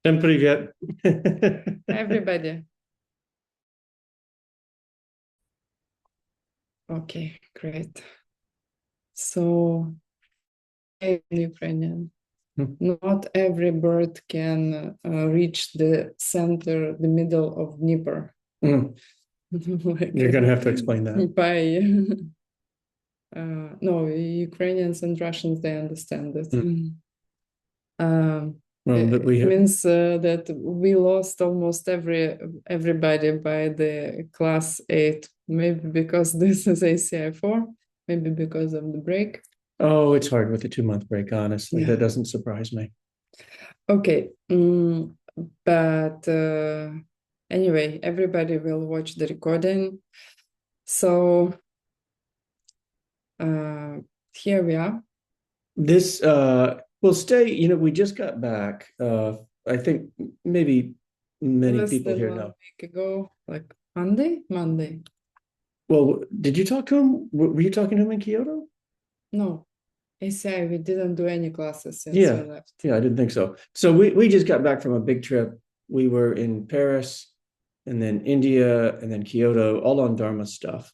Всем привет. Everybody. Okay, great. So, in Ukrainian, not every bird can reach the center, the middle of Dnieper. Mm, Like, You're going to have to explain that. by no, Ukrainians and Russians, they understand it. Well, but we It have, means that we lost almost everybody by the class 8. Maybe because this is ACI 4, maybe because of the break. oh, it's hard with the 2 month break, honestly. Yeah. That doesn't surprise me. Okay. But anyway, everybody will watch the recording. So here we are. This will stay, we just got back. I think maybe many Less people than here 1 week ago, like Monday. Well, did you talk to him? Were you talking to him in Kyoto? No, ACI, we didn't do any classes since we Yeah. left. Yeah, I didn't think so. So we just got back from a big trip. We were in Paris and then India and then Kyoto, all on Dharma stuff.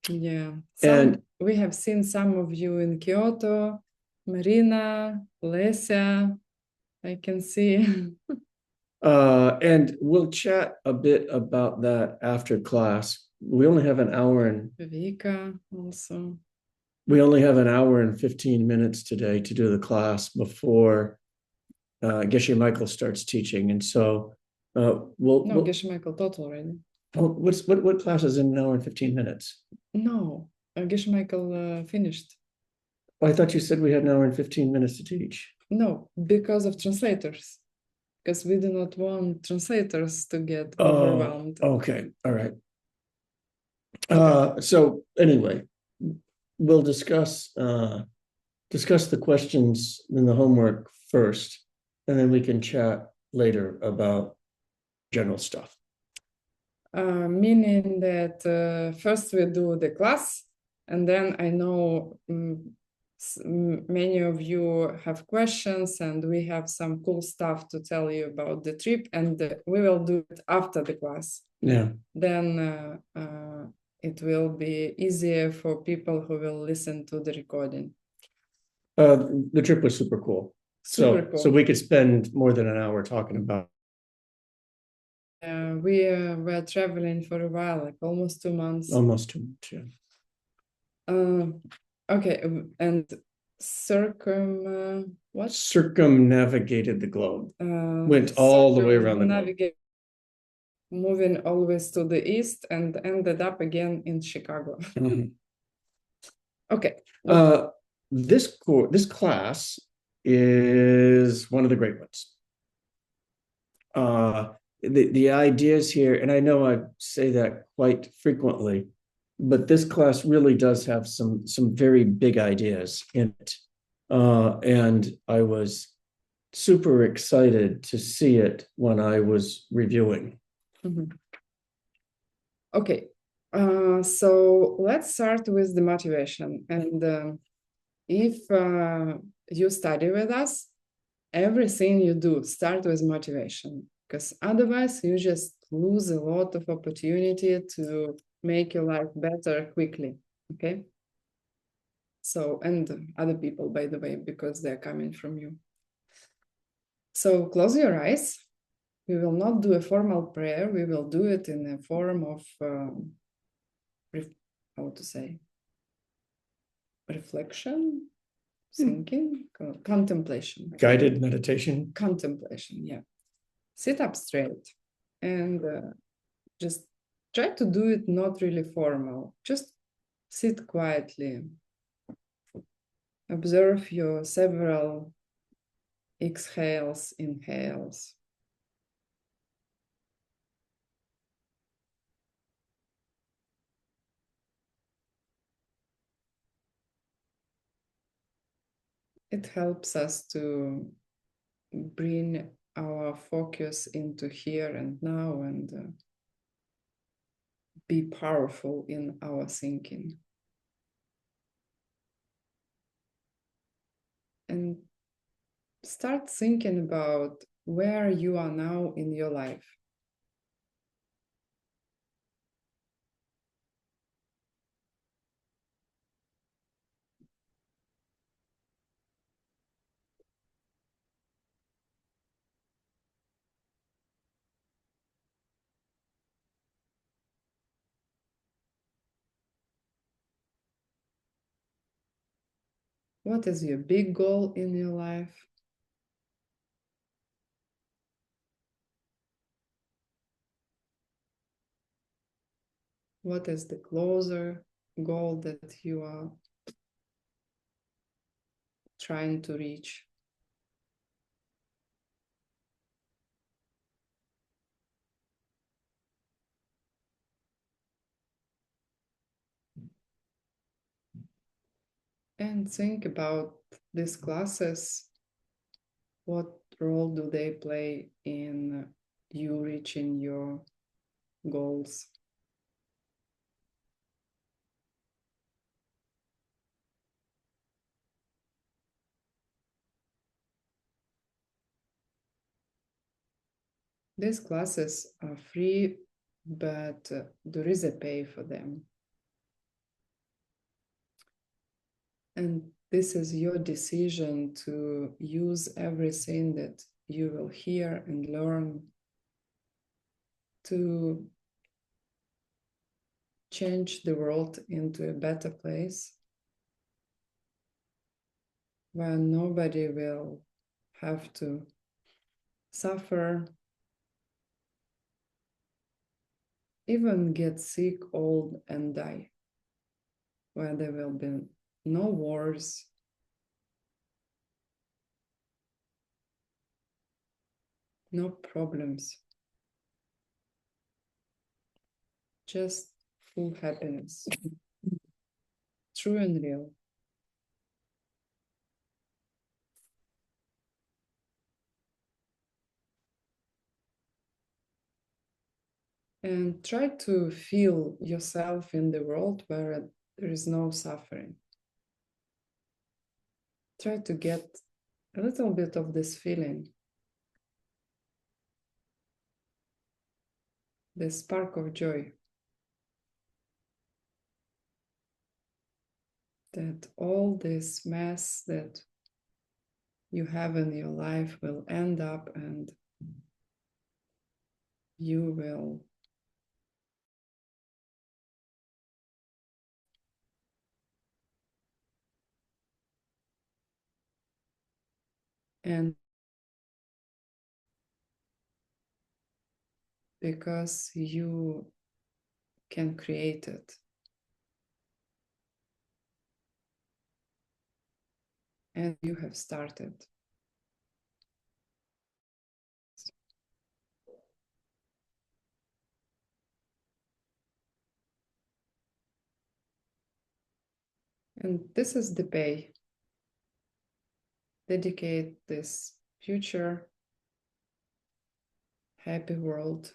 Yeah, And we have seen some of you in Kyoto, Marina, Lesia, I can see. And we'll chat a bit about that after class. Vika also. We only have an hour and 15 minutes today to do the class before Geshe Michael starts teaching. And so we'll Geshe Michael taught already. what class is in an hour and 15 minutes? No, Geshe Michael finished. Oh, I thought you said we had an hour and 15 minutes to teach. No, because of translators. Because we do not want translators to get Oh, overwhelmed. okay. All right. Okay. So anyway, we'll discuss the questions in the homework first, and then we can chat later about general stuff. Meaning that first we do the class, and then I know many of you have questions, and we have some cool stuff to tell you about the trip, and we will do it after the class. Yeah. Then it will be easier for people who will listen to the recording. The trip was super cool. Super cool. So we could spend more than an hour talking about. We were traveling for a while, like almost 2 months. Almost 2 months, yeah. Okay, and circumnavigated the globe. Went all the way around the globe. Moving always to the east and ended up again in Chicago. Okay. This class is one of the great ones. The ideas here, and I know I say that quite frequently, but this class really does have some very big ideas in it. And I was super excited to see it when I was reviewing. Okay, so let's start with the motivation. And if you study with us, everything you do start with motivation, because otherwise you just lose a lot of opportunity to make your life better quickly. Okay. So, and other people, by the way, because they're coming from you. So close your eyes. We will not do a formal prayer. We will do it in a form of, how to say, reflection, thinking, contemplation. Guided meditation. Contemplation, yeah. Sit up straight and just try to do it not really formal. Just sit quietly. Observe your several exhales, inhales. It helps us to bring our focus into here and now and be powerful in our thinking. And start thinking about where you are now in your life. What is your big goal in your life? What is the closer goal that you are trying to reach? And think about these classes. What role do they play in you reaching your goals? These classes are free, but there is a pay for them. And this is your decision to use everything that you will hear and learn to change the world into a better place where nobody will have to suffer, even get sick, old, and die, where there will be no wars, no problems, just full happiness, true and real. And try to feel yourself in the world where there is no suffering. Try to get a little bit of this feeling, the spark of joy, that all this mess that you have in your life will end up and you will end because you can create it. And you have started. And this is the pay. Dedicate this future happy world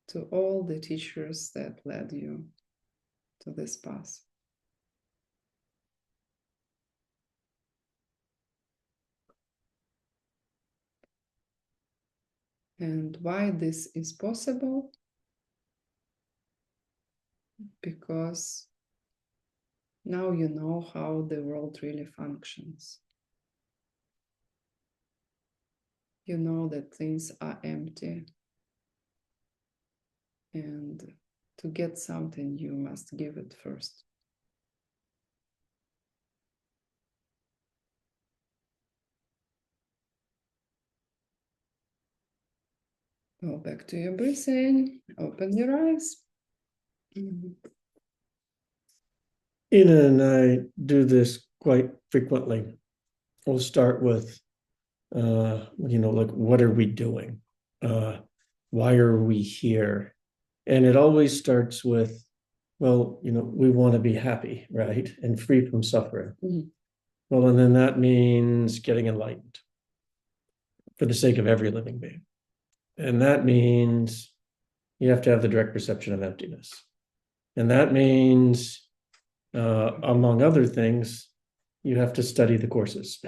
to all the teachers that led you to this path. And why this is possible? Because now you know how the world really functions. You know that things are empty. And to get something, you must give it first. Go back to your breathing. Open your eyes. Ina and I do this quite frequently. We'll start with, like, what are we doing? Why are we here? And it always starts with, well, we want to be happy, right? And free from suffering. Mhm. Well, and then that means getting enlightened for the sake of every living being. And that means you have to have the direct perception of emptiness. And that means, among other things, you have to study the courses.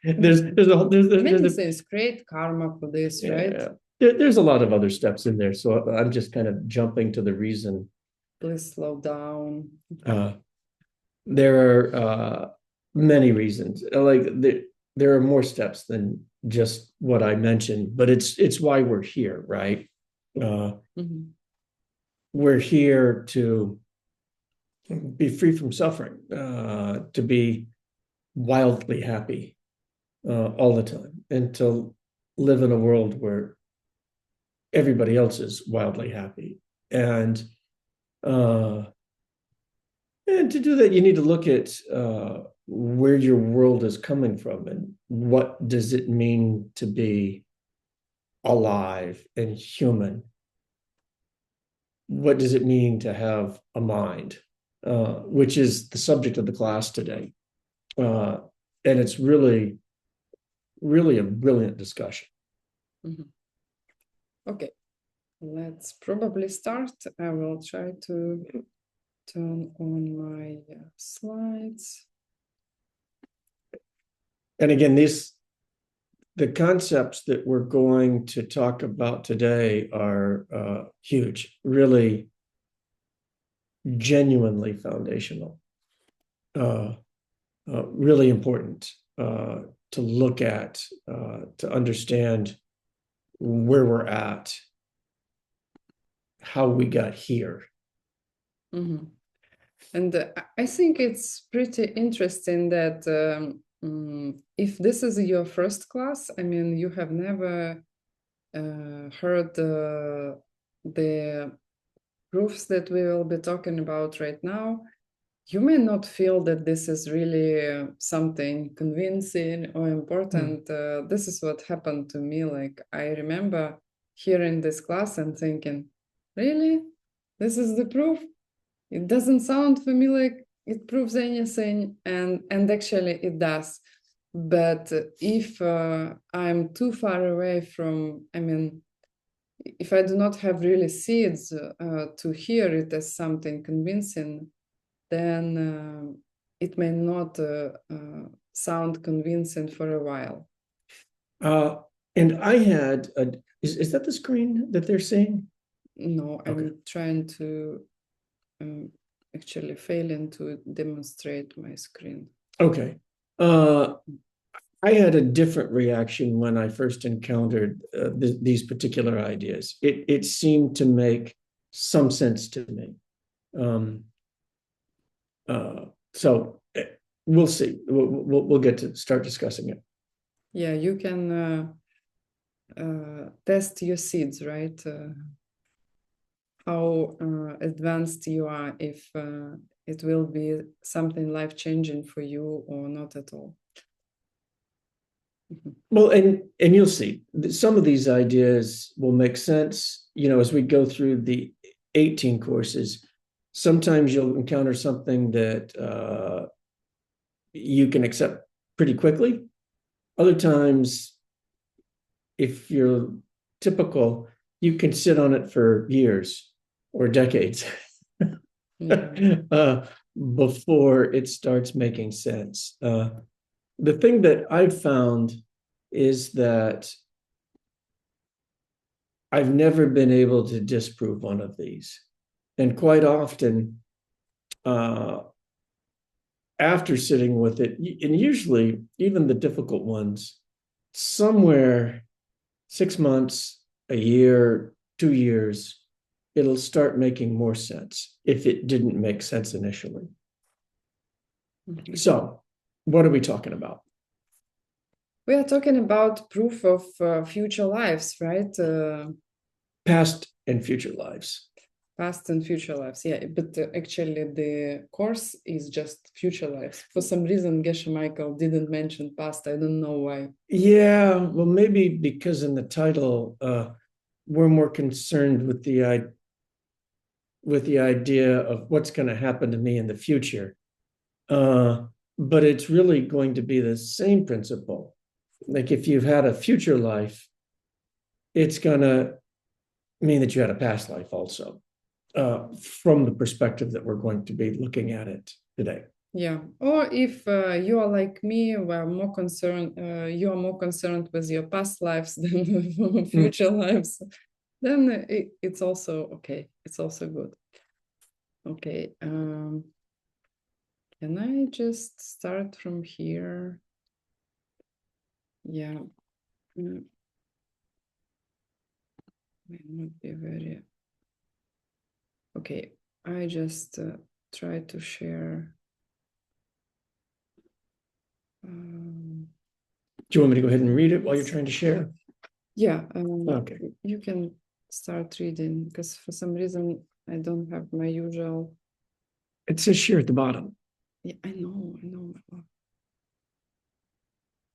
Many things create karma for this, right? Yeah. There's a lot of other steps in there, so I'm just kind of jumping to the reason. Please slow down. There are many reasons. Like there are more steps than just what I mentioned, but it's why we're here, right? We're here to be free from suffering, to be wildly happy all the time, and to live in a world where everybody else is wildly happy. Uh, and to do that, you need to look at where your world is coming from and what does it mean to be alive and human. What does it mean to have a mind, which is the subject of the class today. And it's really, really a brilliant discussion. Okay, let's probably start. I will try to turn on my slides. And again, the concepts that we're going to talk about today are huge, really genuinely foundational, really important to look at, to understand where we're at, how we got here. And I think it's pretty interesting that if this is your first class, I mean, you have never heard the proofs that we will be talking about right now, you may not feel that this is really something convincing or important. This is what happened to me. Like, I remember hearing this class and thinking, really? This is the proof? It doesn't sound for me like it proves anything, and actually it does. But if I'm too far away from, I mean, if I do not have really seeds to hear it as something convincing, then it may not sound convincing for a while. And I had, is that the screen that they're seeing? No, okay. I'm trying to actually failing to demonstrate my screen. Okay. I had a different reaction when I first encountered these particular ideas. It seemed to make some sense to me. So we'll see. We'll get to start discussing it. Yeah, you can test your seeds, right? How advanced you are, if it will be something life-changing for you or not at all. Well, and you'll see some of these ideas will make sense, as we go through the 18 courses. Sometimes you'll encounter something that you can accept pretty quickly. Other times, if you're typical, you can sit on it for years or decades before it starts making sense. The thing that I've found is that I've never been able to disprove one of these. And quite often, after sitting with it, and usually even the difficult ones, somewhere 6 months, a year, 2 years, it'll start making more sense if it didn't make sense initially. So, what are we talking about? We are talking about proof of future lives, right? Past and future lives. Past and future lives, yeah. But actually, the course is just future lives. For some reason, Geshe Michael didn't mention past. I don't know why. Yeah, well, maybe because in the title, we're more concerned with the idea of what's going to happen to me in the future. But it's really going to be the same principle. Like if you've had a future life, it's going to mean that you had a past life also, from the perspective that we're going to be looking at it today. Yeah. Or if you are like me, we're more concerned, you are more concerned with your past lives than with future lives, then it's also okay. It's also good. Okay. Can I just start from here? Yeah. May not be very. Okay. I just try to share. Do you want me to go ahead and read it while you're trying to share? Yeah. Okay. You can start reading because for some reason I don't have my usual. It says share at the bottom. Yeah, I know.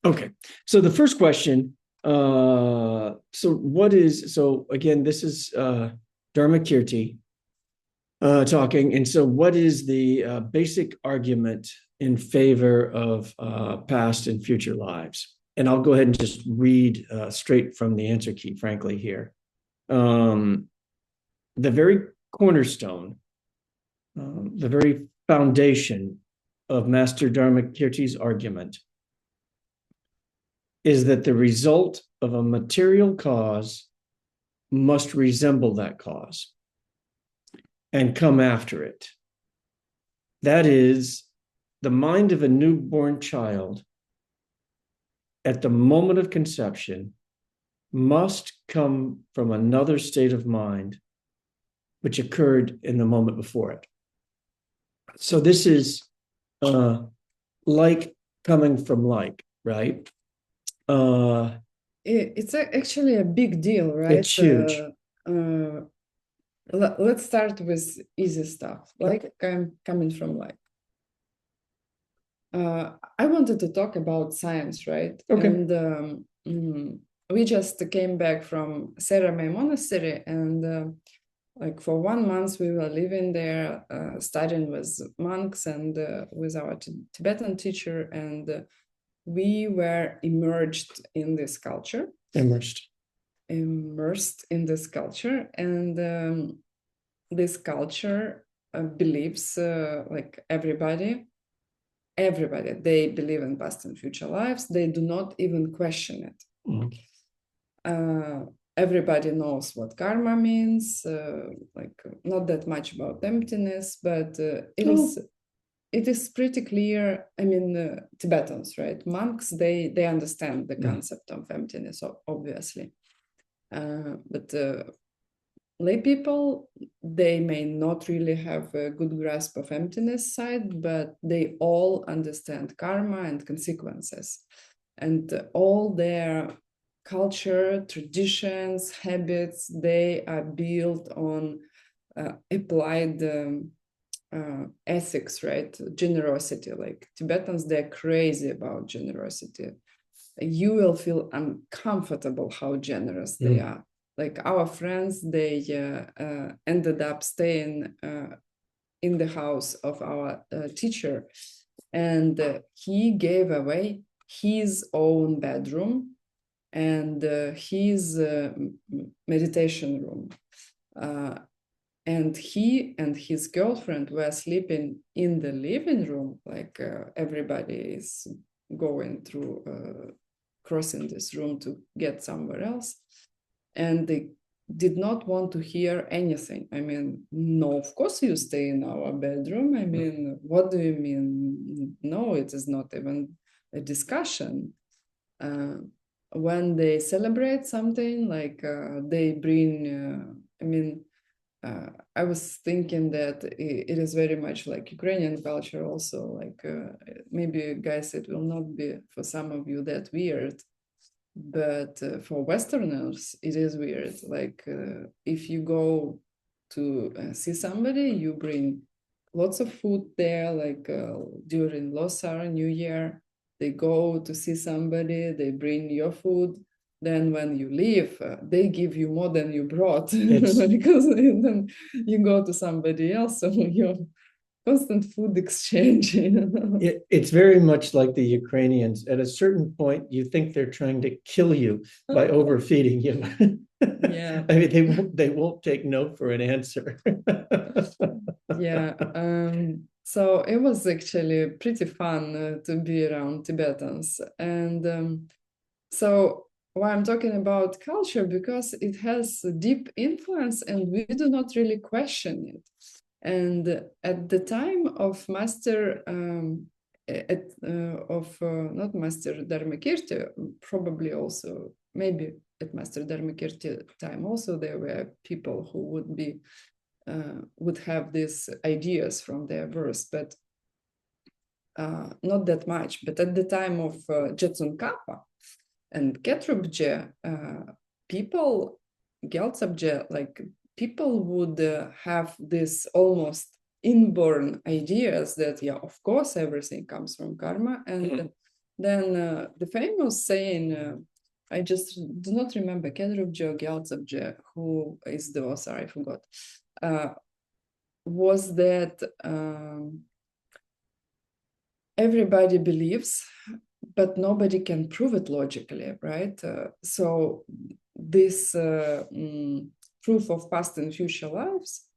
Okay. So the first question, so again, this is Dharmakirti talking. And so what is the basic argument in favor of past and future lives? And I'll go ahead and just read straight from the answer key, frankly, here. The very cornerstone, the very foundation of Master Dharmakirti's argument is that the result of a material cause must resemble that cause and come after it. That is, the mind of a newborn child at the moment of conception must come from another state of mind which occurred in the moment before it. So this is like coming from like, right? It's actually a big deal, right? It's huge. Let's start with easy stuff, like I'm coming from like. I wanted to talk about science, right? Okay. And we just came back from Seramay Monastery, and like for 1 month we were living there, studying with monks and with our Tibetan teacher, and we were immersed in this culture. Immersed in this culture, and this culture believes, like everybody, they believe in past and future lives. They do not even question it. Everybody knows what karma means, like not that much about emptiness, but it is pretty clear. I mean, Tibetans, right? Monks, they understand the concept of emptiness, obviously. But lay people, they may not really have a good grasp of emptiness side, but they all understand karma and consequences. And all their culture, traditions, habits, they are built on applied ethics, right? Generosity. Like Tibetans, they're crazy about generosity. You will feel uncomfortable how generous they are. Like our friends, they ended up staying in the house of our teacher, and he gave away his own bedroom and his meditation room. And he and his girlfriend were sleeping in the living room, like everybody is going through, crossing this room to get somewhere else. And they did not want to hear anything. I mean, no, of course you stay in our bedroom. I mean, what do you mean? No, it is not even a discussion. When they celebrate something, like they bring, I was thinking that it is very much like Ukrainian culture also, like maybe guys, it will not be for some of you that weird, but for Westerners, it is weird. Like if you go to see somebody, you bring lots of food there, like during Losar, New Year, they go to see somebody, they bring your food. Then when you leave, they give you more than you brought because then you go to somebody else, so you constant food exchange. It's very much like the Ukrainians. At a certain point, you think they're trying to kill you by overfeeding you. Yeah. I mean, they won't take no for an answer. Yeah. So it was actually pretty fun to be around Tibetans. And so why I'm talking about culture, because it has a deep influence and we do not really question it. And at the time of Master, not Master Dharmakirti, probably also, maybe at Master Dharmakirti time also, there were people who would have these ideas from their verse, but not that much. But at the time of Jetsun Kappa and Ketrubje, people, Gyaltsabje, like people would have this almost inborn ideas that, yeah, of course, everything comes from karma. And then the famous saying, I just do not remember, Ketrubje or Gyaltsabje, who is the author, I forgot, was that everybody believes, but nobody can prove it logically, right? So this proof of past and future lives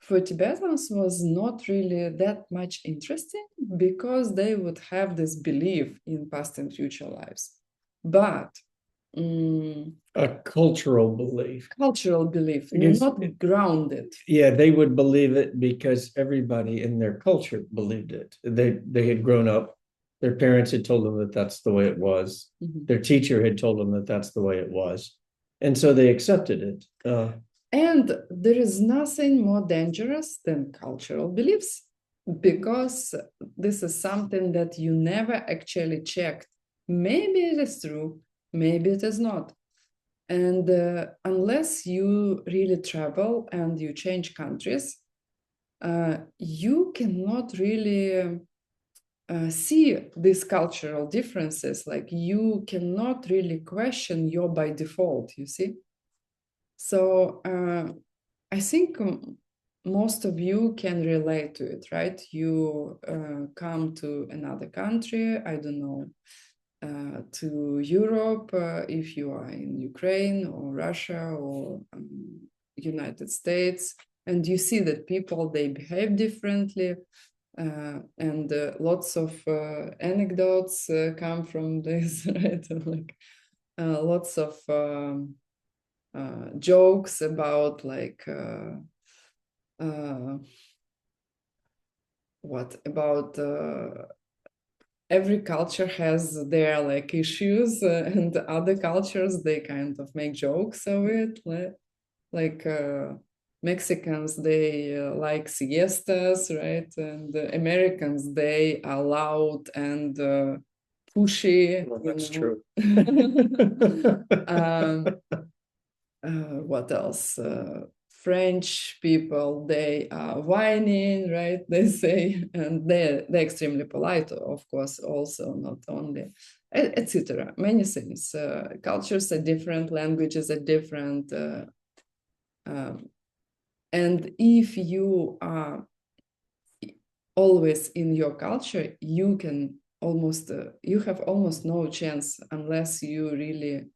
for Tibetans was not really that much interesting because they would have this belief in past and future lives. But a cultural belief. Cultural belief, not grounded. Yeah, they would believe it because everybody in their culture believed it. They had grown up. Their parents had told them that that's the way it was. Mm-hmm. Their teacher had told them that that's the way it was. And so they accepted it. And there is nothing more dangerous than cultural beliefs, because this is something that you never actually checked. Maybe it is true, maybe it is not. And unless you really travel and you change countries, you cannot really see these cultural differences. Like you cannot really question your by default, you see? So I think most of you can relate to it, right? You come to another country, I don't know, to Europe, if you are in Ukraine or Russia or United States, and you see that people, they behave differently, and lots of anecdotes come from this, right? Like lots of jokes about like what about every culture has their like issues, and other cultures, they kind of make jokes of it, like Mexicans, they like siestas, right? And Americans, they are loud and pushy. Well, that's true. What else? French people, they are whining, right? They say, and they're extremely polite, of course, also, not only, etc. Many things. Cultures are different, languages are different. And if you are always in your culture, you can almost, you have almost no chance unless you really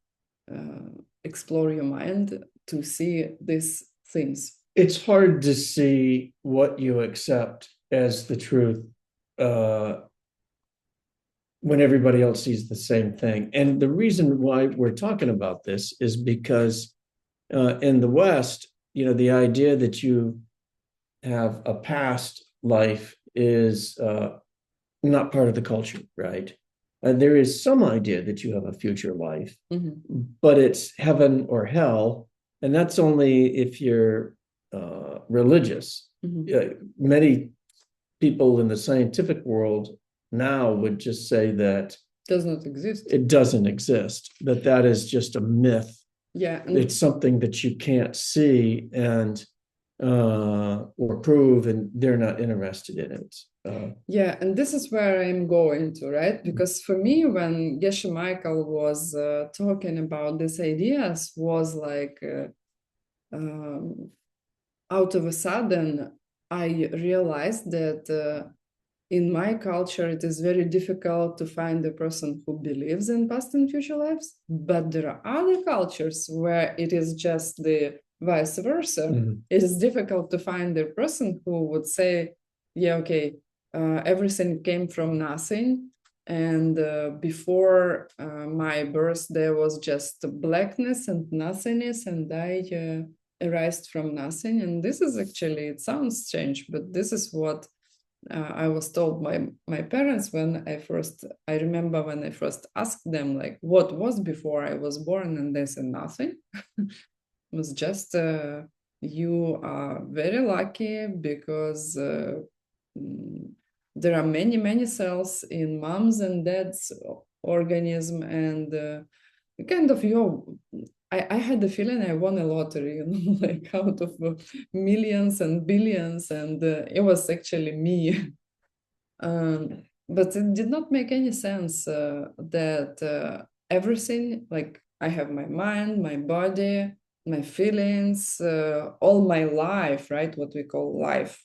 explore your mind to see these things. It's hard to see what you accept as the truth when everybody else sees the same thing. And the reason why we're talking about this is because in the West, the idea that you have a past life is not part of the culture, right? There is some idea that you have a future life, but it's heaven or hell. And that's only if you're religious. Many people in the scientific world now would just say that does not exist. It doesn't exist, that is just a myth. Yeah. It's something that you can't see and or prove, and they're not interested in it. Yeah, and this is where I'm going to, right? Because for me, when Geshe Michael was talking about these ideas, was like out of a sudden, I realized that in my culture, it is very difficult to find a person who believes in past and future lives, but there are other cultures where it is just the vice versa. It is difficult to find a person who would say, yeah, okay, everything came from nothing. And before my birth, there was just blackness and nothingness, and I arised from nothing. And this is actually, it sounds strange, but this is what I was told by my parents when I remember when I first asked them, like, what was before I was born? And they said nothing. It was just, you are very lucky because there are many, many cells in mom's and dad's organism, and kind of I had the feeling I won a lottery, like out of millions and billions, and it was actually me. But it did not make any sense that everything, like I have my mind, my body, my feelings, all my life, right? What we call life.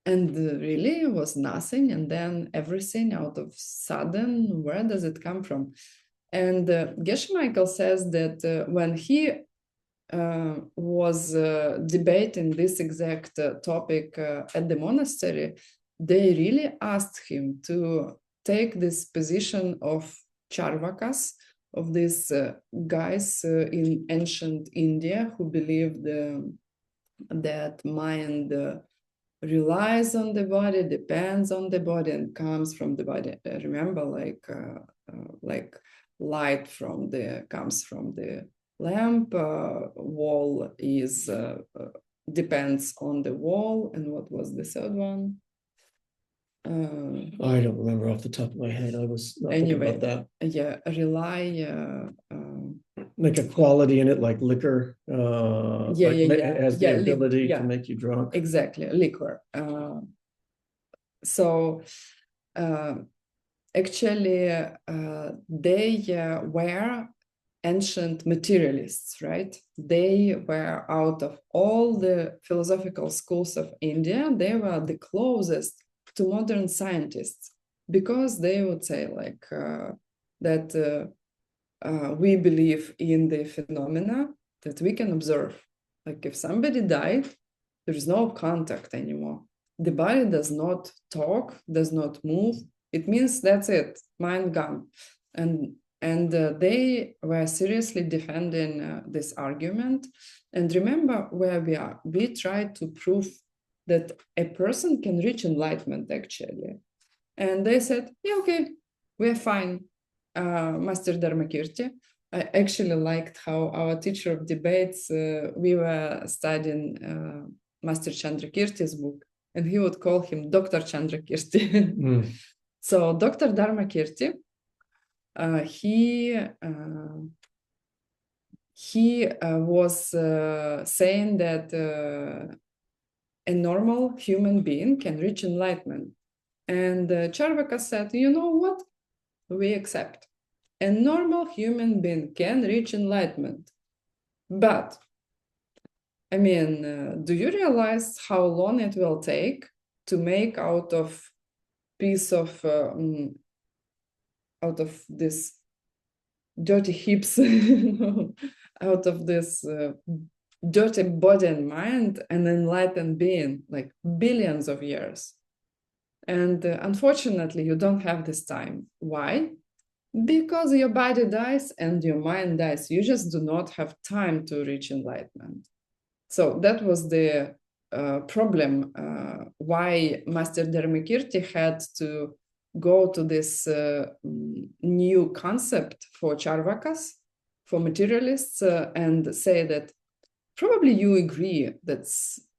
And really it was nothing, and then everything out of sudden, where does it come from? And Geshe Michael says that when he was debating this exact topic at the monastery, they really asked him to take this position of Charvakas, of these guys in ancient India who believed that mind relies on the body, depends on the body, and comes from the body. Remember, like light comes from the lamp, wall is depends on the wall, and what was the third one? I don't remember off the top of my head. I was not thinking about that. Yeah, rely. Like a quality in it, like liquor. It has the ability to make you drunk. Exactly, liquor. So actually, they were ancient materialists, right? They were out of all the philosophical schools of India, they were the closest to modern scientists, because they would say like that we believe in the phenomena that we can observe. Like if somebody died, there is no contact anymore. The body does not talk, does not move. It means that's it, mind gone. And they were seriously defending this argument. And remember where we are. We try to prove that a person can reach enlightenment, actually. And they said, yeah, okay, we're fine, Master Dharmakirti. I actually liked how our teacher of debates, we were studying Master Chandrakirti's book, and he would call him Dr. Chandrakirti. So Dr. Dharmakirti, he was saying that a normal human being can reach enlightenment. And Charvaka said, you know what? We accept. A normal human being can reach enlightenment. But, I mean, do you realize how long it will take to make out of this dirty hips, out of this dirty body and mind, an enlightened being, like billions of years? And unfortunately, you don't have this time. Why? Because your body dies and your mind dies. You just do not have time to reach enlightenment. So that was the problem why Master Dharmakirti had to go to this new concept for Charvakas, for materialists, and say that probably you agree that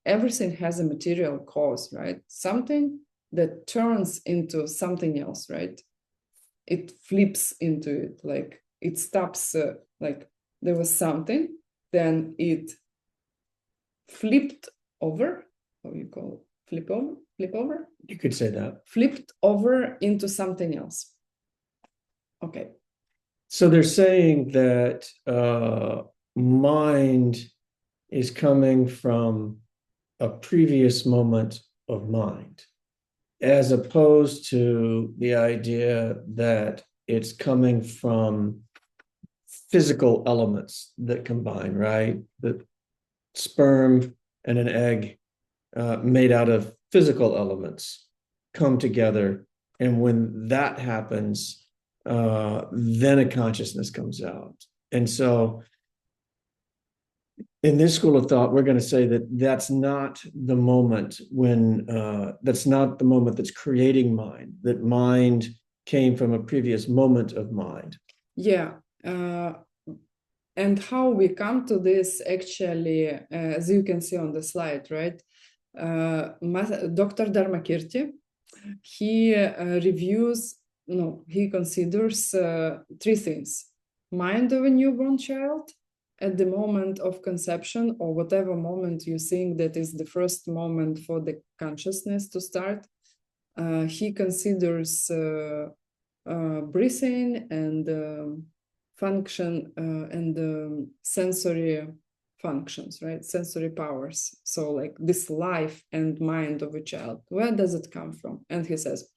everything has a material cause, right? Something that turns into something else, right? It flips into it, like it stops, like there was something, then it flipped over. How you call it? Flip over? You could say that. Flipped over into something else. Okay. So they're saying that mind is coming from a previous moment of mind, as opposed to the idea that it's coming from physical elements that combine, right? The sperm and an egg made out of physical elements come together. And when that happens, then a consciousness comes out. And so in this school of thought, we're going to say that that's not the moment when, that's not the moment that's creating mind, that mind came from a previous moment of mind. Yeah. And how we come to this actually, as you can see on the slide, right? Dr. Dharmakirti, he he considers three things: mind of a newborn child at the moment of conception, or whatever moment you think that is the first moment for the consciousness to start. He considers breathing and function and sensory functions, right? Sensory powers. So like this life and mind of a child, where does it come from? And he says,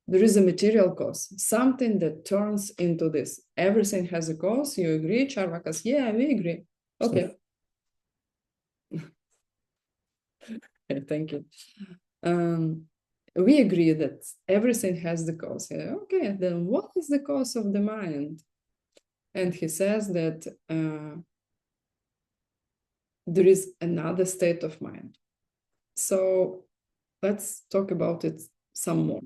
there is a material cause, something that turns into this. Everything has a cause. You agree, Charvakas? Yeah, we agree. Okay. Thank you. We agree that everything has the cause. Okay, then what is the cause of the mind? And he says that there is another state of mind. So let's talk about it some more.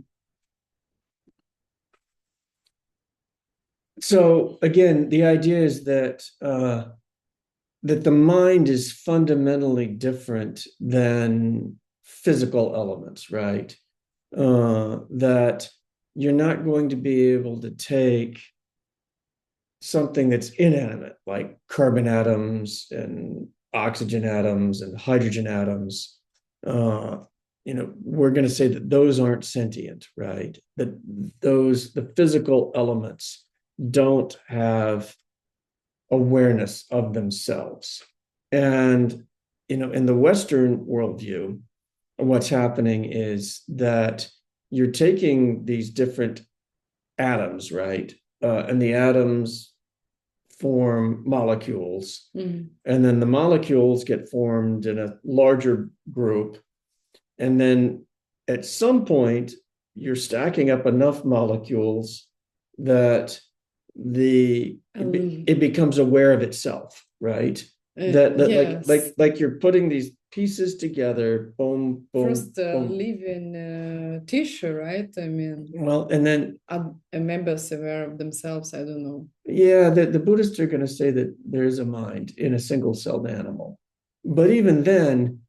So again, the idea is that that the mind is fundamentally different than physical elements, right? That you're not going to be able to take something that's inanimate, like carbon atoms and oxygen atoms and hydrogen atoms. We're going to say that those aren't sentient, right? That the physical elements don't have awareness of themselves. And, in the Western worldview, what's happening is that you're taking these different atoms, right? And the atoms form molecules. Mm-hmm. And then the molecules get formed in a larger group. And then at some point, you're stacking up enough molecules that it becomes aware of itself, right? Yes. like you're putting these pieces together, boom, boom. First, living tissue, right? I mean, well, and then members aware of themselves. I don't know. Yeah, the Buddhists are going to say that there is a mind in a single-celled animal, but even then,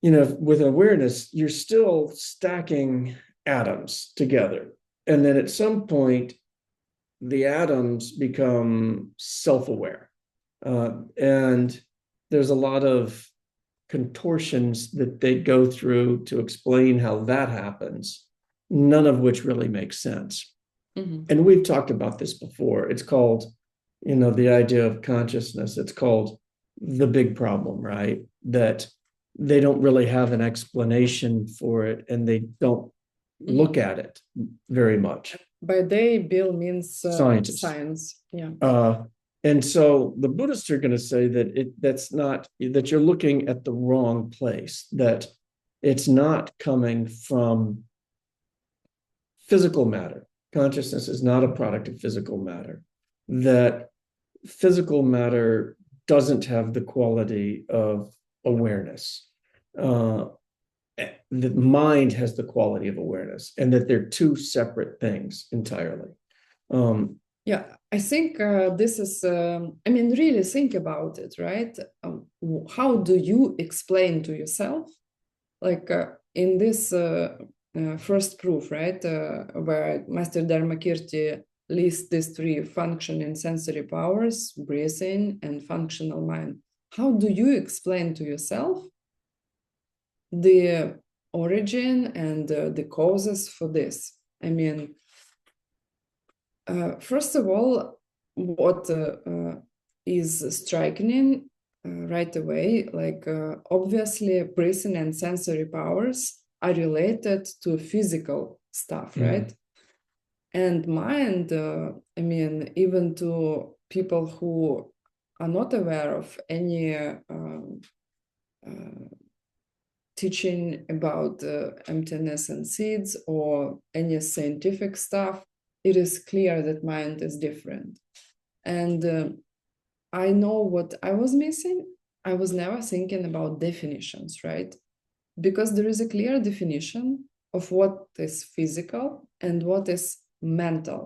with awareness, you're still stacking atoms together, and then at some point, the atoms become self-aware. And there's a lot of contortions that they go through to explain how that happens, none of which really makes sense. Mm-hmm. And we've talked about this before. It's called, the idea of consciousness. It's called the big problem, right? That they don't really have an explanation for it, and they don't look at it very much. By they, Bill means science. Yeah. And so the Buddhists are going to say that that you're looking at the wrong place, that it's not coming from physical matter. Consciousness is not a product of physical matter, that physical matter doesn't have the quality of awareness. The mind has the quality of awareness, and that they're two separate things entirely. Yeah, I think this is, really think about it, right? How do you explain to yourself, like in this first proof, right, where Master Dharmakirti lists these three functioning sensory powers, breathing and functional mind. How do you explain to yourself the origin and the causes for this? First of all, what is striking right away, like obviously breathing and sensory powers are related to physical stuff, right? And mind, even to people who are not aware of any teaching about emptiness and seeds or any scientific stuff, it is clear that mind is different. And I know what I was missing. I was never thinking about definitions, right? Because there is a clear definition of what is physical and what is mental.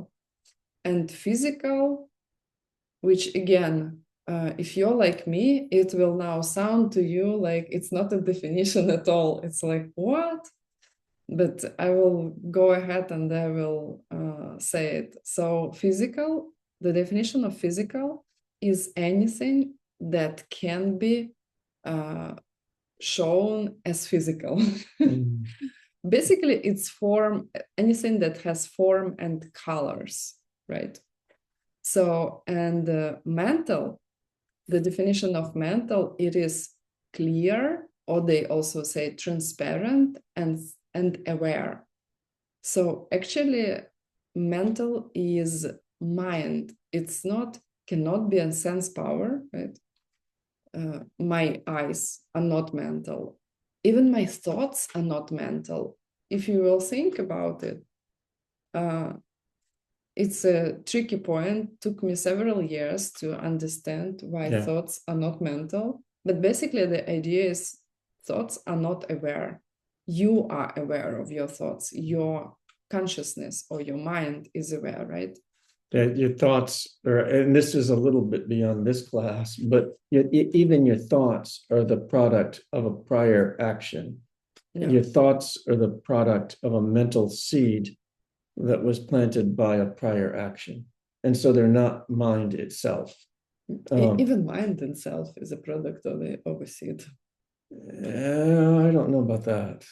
And physical, which again, if you're like me, it will now sound to you like it's not a definition at all. It's like, what? But I will go ahead and I will say it. So physical, the definition of physical is anything that can be shown as physical. Basically, it's form, anything that has form and colors, right? So, and mental, the definition of mental, it is clear, or they also say transparent and aware. So actually, mental is mind. It's not, cannot be a sense power, right? My eyes are not mental. Even my thoughts are not mental. If you will think about it, it's a tricky point. Took me several years to understand why thoughts are not mental. But basically, the idea is thoughts are not aware. You are aware of your thoughts. Your consciousness or your mind is aware, right? That your thoughts are, and this is a little bit beyond this class, but even your thoughts are the product of a prior action. Yeah. Your thoughts are the product of a mental seed that was planted by a prior action. And so they're not mind itself. Even mind itself is a product of a seed. I don't know about that.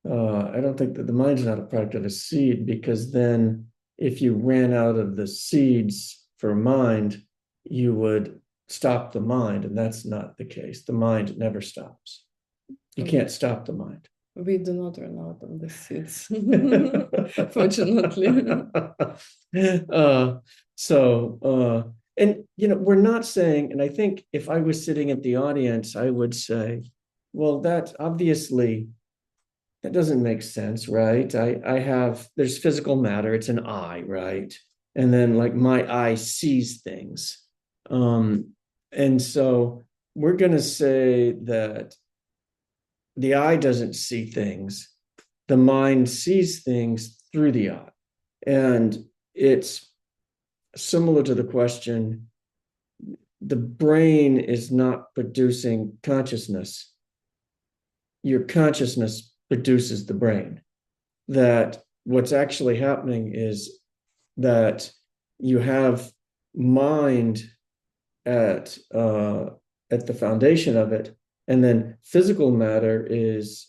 I don't think that the mind is not a product of a seed, because then if you ran out of the seeds for mind, you would stop the mind, and that's not the case. The mind never stops. You can't stop the mind. We do not run out of the seeds, fortunately. And we're not saying, and I think if I was sitting at the audience, I would say, well, that obviously that doesn't make sense, right? There's physical matter, it's an eye, right? And then like my eye sees things. And so we're going to say that the eye doesn't see things. The mind sees things through the eye. And it's similar to the question, the brain is not producing consciousness. Your consciousness produces the brain. That what's actually happening is that you have mind at the foundation of it, and then physical matter is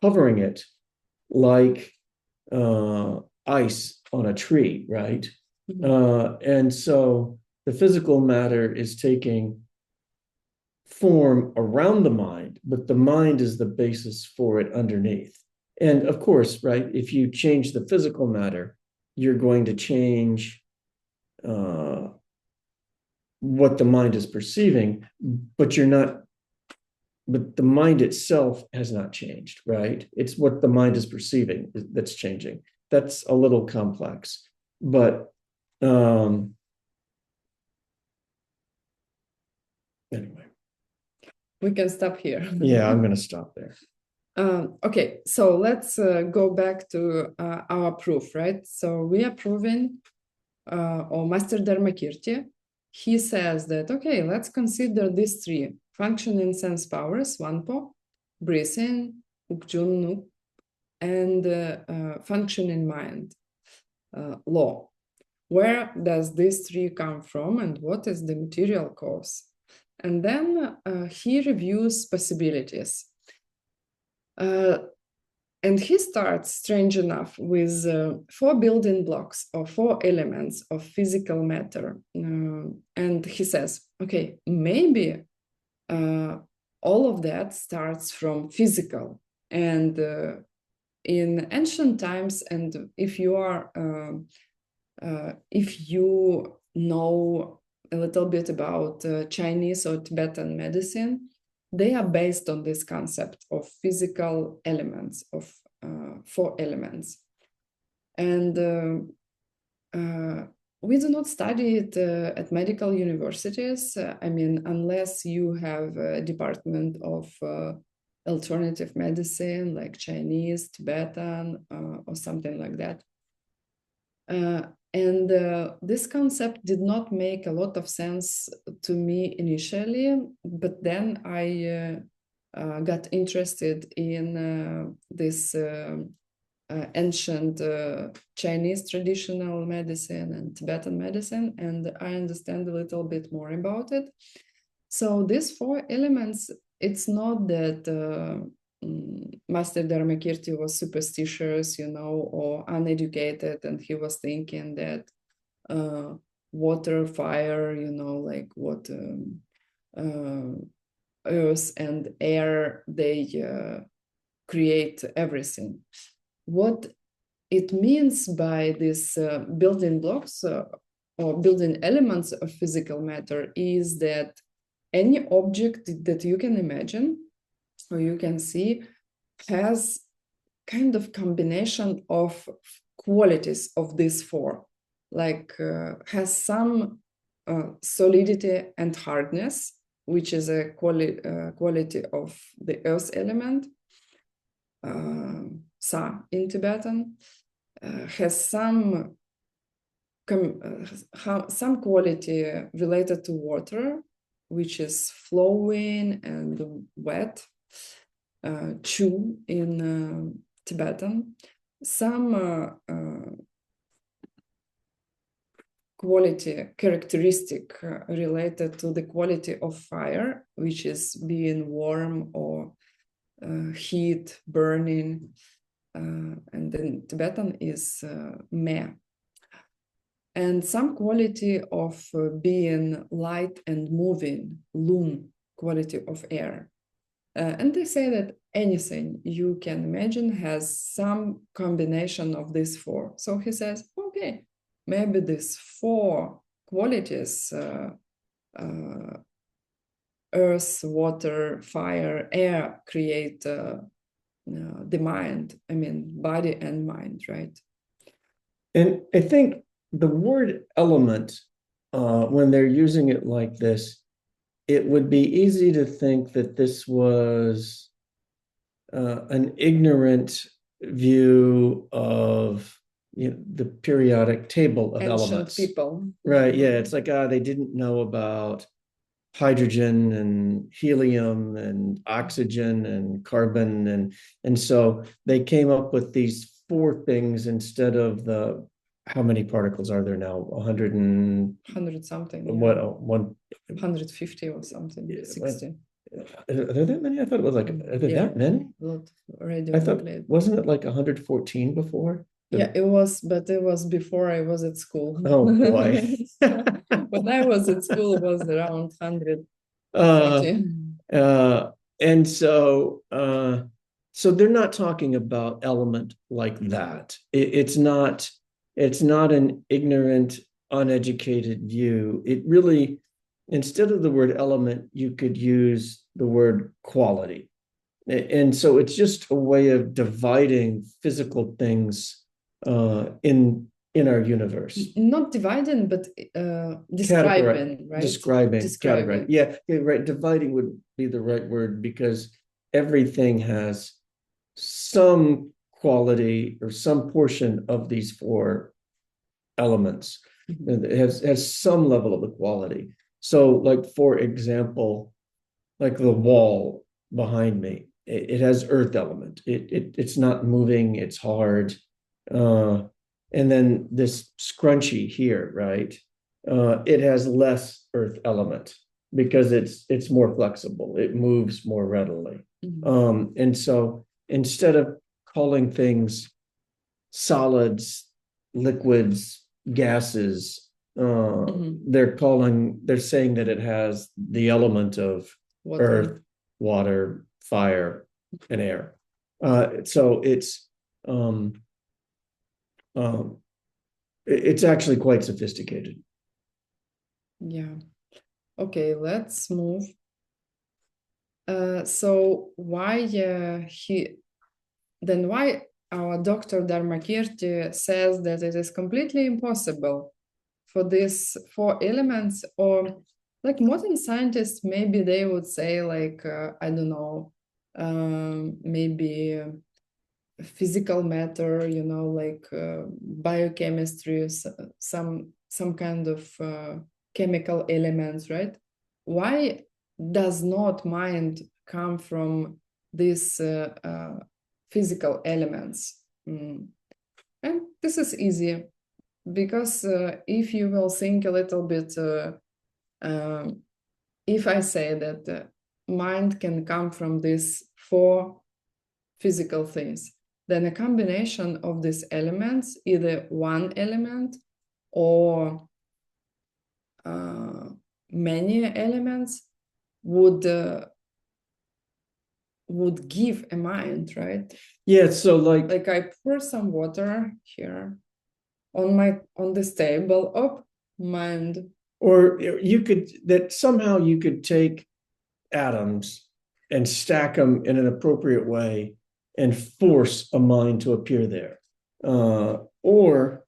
covering it like ice on a tree, right? Mm-hmm. And so the physical matter is taking form around the mind, but the mind is the basis for it underneath. And of course, right, if you change the physical matter, you're going to change what the mind is perceiving, but the mind itself has not changed, right? It's what the mind is perceiving that's changing. That's a little complex, but anyway. We can stop here. Yeah, I'm going to stop there. Okay, so let's go back to our proof, right? So we are proving, or Master Dharmakirti, he says that, okay, let's consider these three: functioning sense powers, Wanpo, breathing, Ukjunnu, and functioning mind, law. Where does these three come from, and what is the material cause? And then he reviews possibilities. And he starts, strange enough, with 4 building blocks or 4 elements of physical matter. And he says, okay, maybe all of that starts from physical. And in ancient times, and if you know a little bit about Chinese or Tibetan medicine, they are based on this concept of physical elements, of 4 elements. And we do not study it at medical universities. I mean, unless you have a department of alternative medicine, like Chinese, Tibetan, or something like that. And this concept did not make a lot of sense to me initially, but then I got interested in this ancient Chinese traditional medicine and Tibetan medicine, and I understand a little bit more about it. So these 4 elements, it's not that Master Dharmakirti was superstitious, or uneducated, and he was thinking that water, fire, like what earth and air, they create everything. What it means by these building blocks or building elements of physical matter is that any object that you can imagine or you can see has kind of combination of qualities of these 4, like has some solidity and hardness, which is a quality of the earth element, Sa in Tibetan, has some quality related to water, which is flowing and wet, Chu in Tibetan, some characteristic related to the quality of fire, which is being warm or heat, burning, and then Tibetan is me. And some quality of being light and moving, lum, quality of air. And they say that anything you can imagine has some combination of these 4. So he says, okay, maybe these 4 qualities, earth, water, fire, air, create the mind, I mean, body and mind, right? And I think the word element, when they're using it like this, it would be easy to think that this was an ignorant view of the periodic table of Ancient elements. people. Right, yeah, it's like, they didn't know about hydrogen and helium and oxygen and carbon, and so they came up with these 4 things instead of how many particles are there now? 100 something. Yeah. What 150 or something. Yeah, 60. Are there that many? I thought it was like, are there that many? I thought, wasn't it like 114 before? Yeah, it was, but it was before I was at school. Oh boy. When I was at school, it was around 100. And so they're not talking about element like that. It's not an ignorant, uneducated view. It really, instead of the word element, you could use the word quality. And so it's just a way of dividing physical things in our universe. Not dividing, but describing, right? Describing. Yeah, right. Dividing would be the right word, because everything has some quality or some portion of these 4 elements. It has some level of equality. So, like, for example, like the wall behind me, it has earth element. It's not moving, it's hard. And then this scrunchie here, right? It has less earth element because it's more flexible. It moves more readily. And so instead of calling things solids, liquids, gases, they're saying that it has the element of earth, water, fire, and air. So it's actually quite sophisticated. Yeah. Okay, let's move. So why why our Dr. Dharmakirti says that it is completely impossible for these four elements, or like modern scientists, maybe they would say like, I don't know, maybe physical matter, like biochemistry, some kind of chemical elements, right? Why does not mind come from these physical elements? And this is easy because if you will think a little bit, if I say that mind can come from these four physical things, then a combination of these elements, either one element or many elements, would give a mind, right? Yeah, so like I pour some water here on this table. Oh, mind. or you could that somehow you could take atoms and stack them in an appropriate way and force a mind to appear there. Or,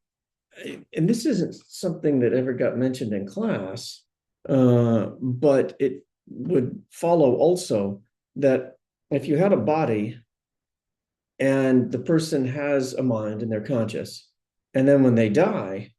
and this isn't something that ever got mentioned in class, but it would follow also that if you had a body and the person has a mind and they're conscious, and then when they die,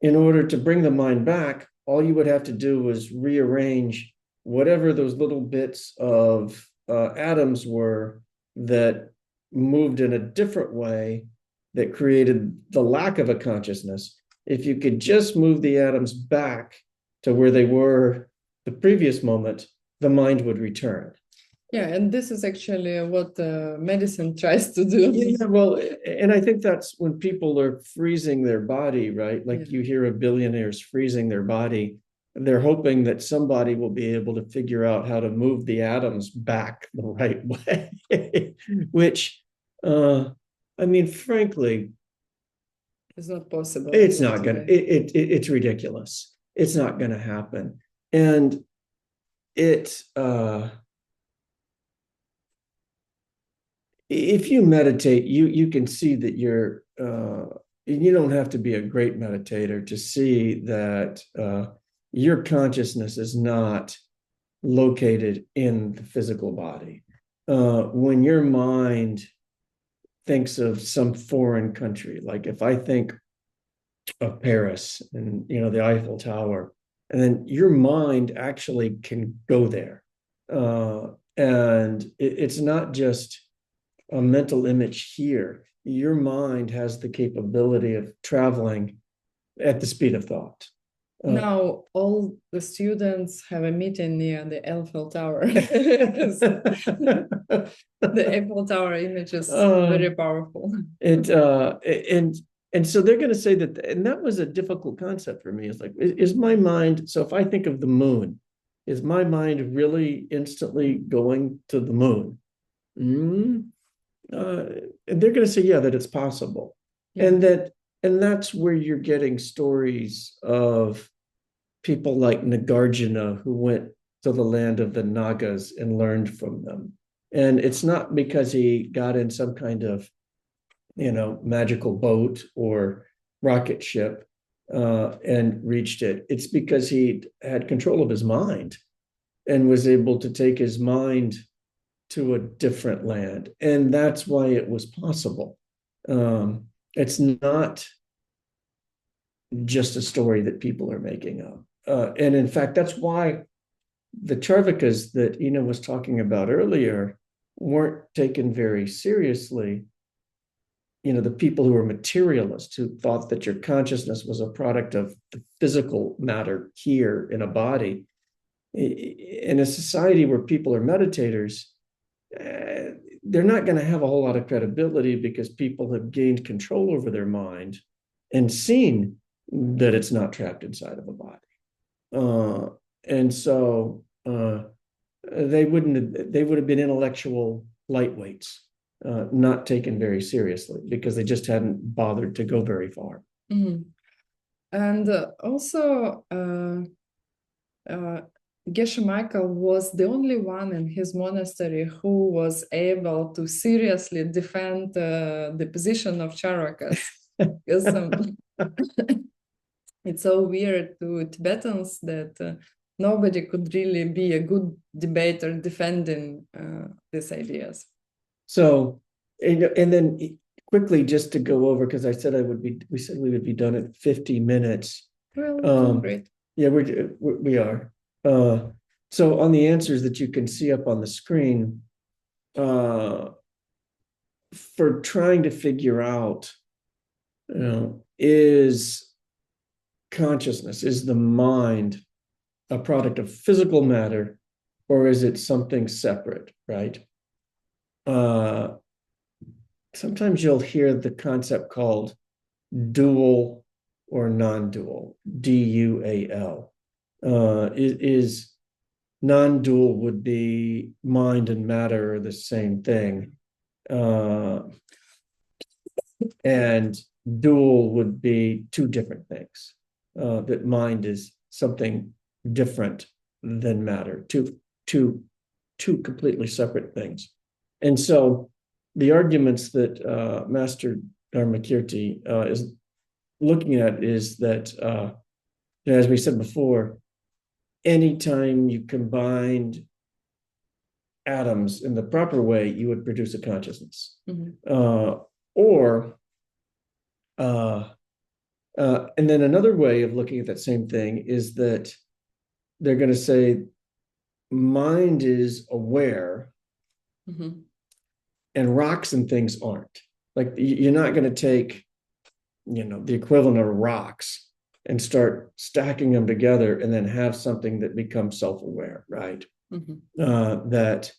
in order to bring the mind back, all you would have to do was rearrange whatever those little bits of atoms were that moved in a different way that created the lack of a consciousness. If you could just move the atoms back to where they were the previous moment, the mind would return. Yeah, and this is actually what medicine tries to do. Yeah, well, and I think that's when people are freezing their body, right? Like you hear of billionaires freezing their body. They're hoping that somebody will be able to figure out how to move the atoms back the right way, which, I mean, frankly, it's not possible. it's not gonna. It's ridiculous. It's not gonna happen, and it. If you meditate, you can see that you don't have to be a great meditator to see that your consciousness is not located in the physical body. When your mind thinks of some foreign country, like if I think of Paris and the Eiffel Tower, and then your mind actually can go there, and it's not just a mental image here. Your mind has the capability of traveling at the speed of thought. Now all the students have a meeting near the Eiffel Tower. The Eiffel Tower image is very powerful. And so they're going to say that, and that was a difficult concept for me. It's like, is my mind, so if I think of the moon, is my mind really instantly going to the moon? And they're going to say, yeah, that it's possible. Yeah. And that's where you're getting stories of people like Nagarjuna who went to the land of the Nagas and learned from them. And it's not because he got in some kind of, magical boat or rocket ship and reached it. It's because he had control of his mind and was able to take his mind to a different land. And that's why it was possible. It's not just a story that people are making up. And in fact, that's why the Charvakas that Ina was talking about earlier weren't taken very seriously. The people who were materialists, who thought that your consciousness was a product of the physical matter here in a body. In a society where people are meditators, they're not going to have a whole lot of credibility because people have gained control over their mind and seen that it's not trapped inside of a body. And so they would have been intellectual lightweights, not taken very seriously because they just hadn't bothered to go very far. Mm-hmm. And also, Geshe Michael was the only one in his monastery who was able to seriously defend the position of Charakas. Because it's so weird to Tibetans that nobody could really be a good debater defending these ideas. So, and then quickly, just to go over, because I said we said we would be done at 50 minutes. Well, great. Yeah, we are. So on the answers that you can see up on the screen, for trying to figure out, is consciousness, is the mind a product of physical matter, or is it something separate, right? Sometimes you'll hear the concept called dual or non-dual, D-U-A-L. Is non-dual would be mind and matter are the same thing. And dual would be two different things. That mind is something different than matter, two completely separate things. And so the arguments that Master Dharmakirti is looking at is that, as we said before, anytime you combined atoms in the proper way, you would produce a consciousness. Mm-hmm. And then another way of looking at that same thing is that they're going to say mind is aware, mm-hmm. and rocks and things aren't. Like you're not going to take, the equivalent of rocks and start stacking them together and then have something that becomes self-aware, right? Mm-hmm. That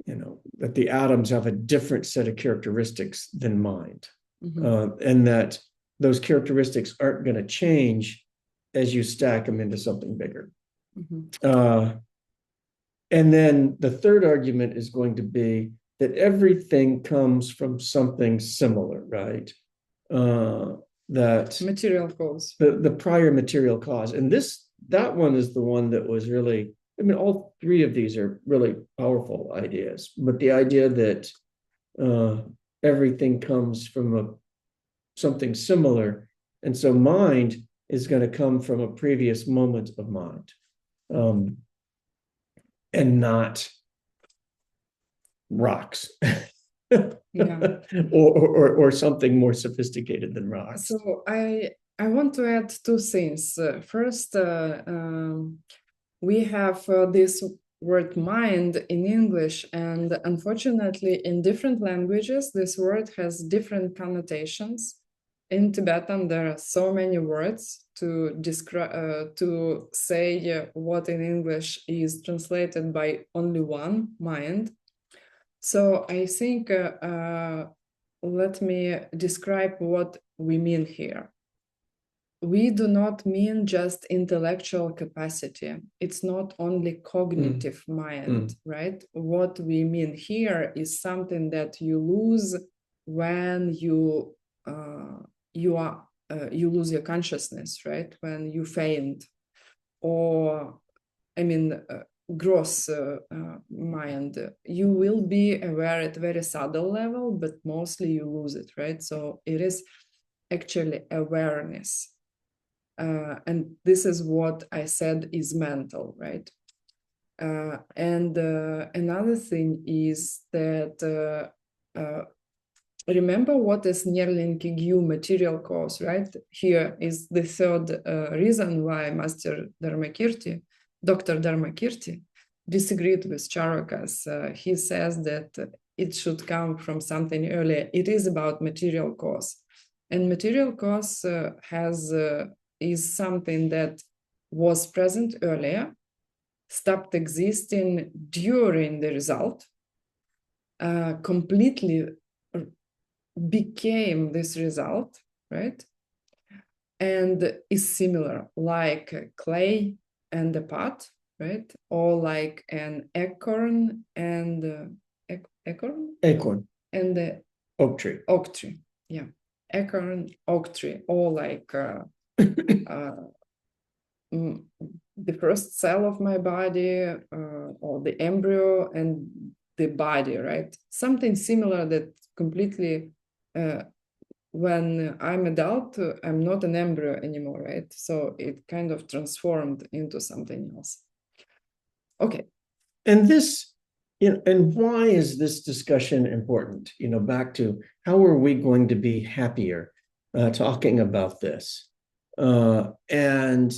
the atoms have a different set of characteristics than mind. Mm-hmm. And that those characteristics aren't going to change as you stack them into something bigger. Mm-hmm. And then the third argument is going to be that everything comes from something similar, right? That material cause, the prior material cause. And that one is the one that was really, all three of these are really powerful ideas, but the idea that everything comes from something similar. And so mind is going to come from a previous moment of mind, and not rocks. Yeah. or something more sophisticated than rocks. So I want to add two things. First, we have this word mind in English, and unfortunately in different languages this word has different connotations. In Tibetan there are so many words to describe to say what in English is translated by only one, mind. So I think let me describe what we mean here. We do not mean just intellectual capacity. It's not only cognitive mind, right? What we mean here is something that you lose when you lose your consciousness, right? When you faint, or gross mind. You will be aware at very subtle level, but mostly you lose it, right? So it is actually awareness. And this is what I said is mental, right? And another thing is that remember what is Nyerlinkigyu material cause, right? Here is the third reason why Master Dharmakirti, Dr. Dharmakirti, disagreed with Charakas. He says that it should come from something earlier. It is about material cause. And material cause is something that was present earlier, stopped existing during the result, completely became this result, right? And is similar, like clay and a pot, right? Or like an acorn and acorn and the oak tree. Yeah, acorn, oak tree, or like the first cell of my body, or the embryo and the body, right? Something similar that completely, when I'm adult, I'm not an embryo anymore, right? So it kind of transformed into something else. Okay. And this, and why is this discussion important? Back to how are we going to be happier talking about this? And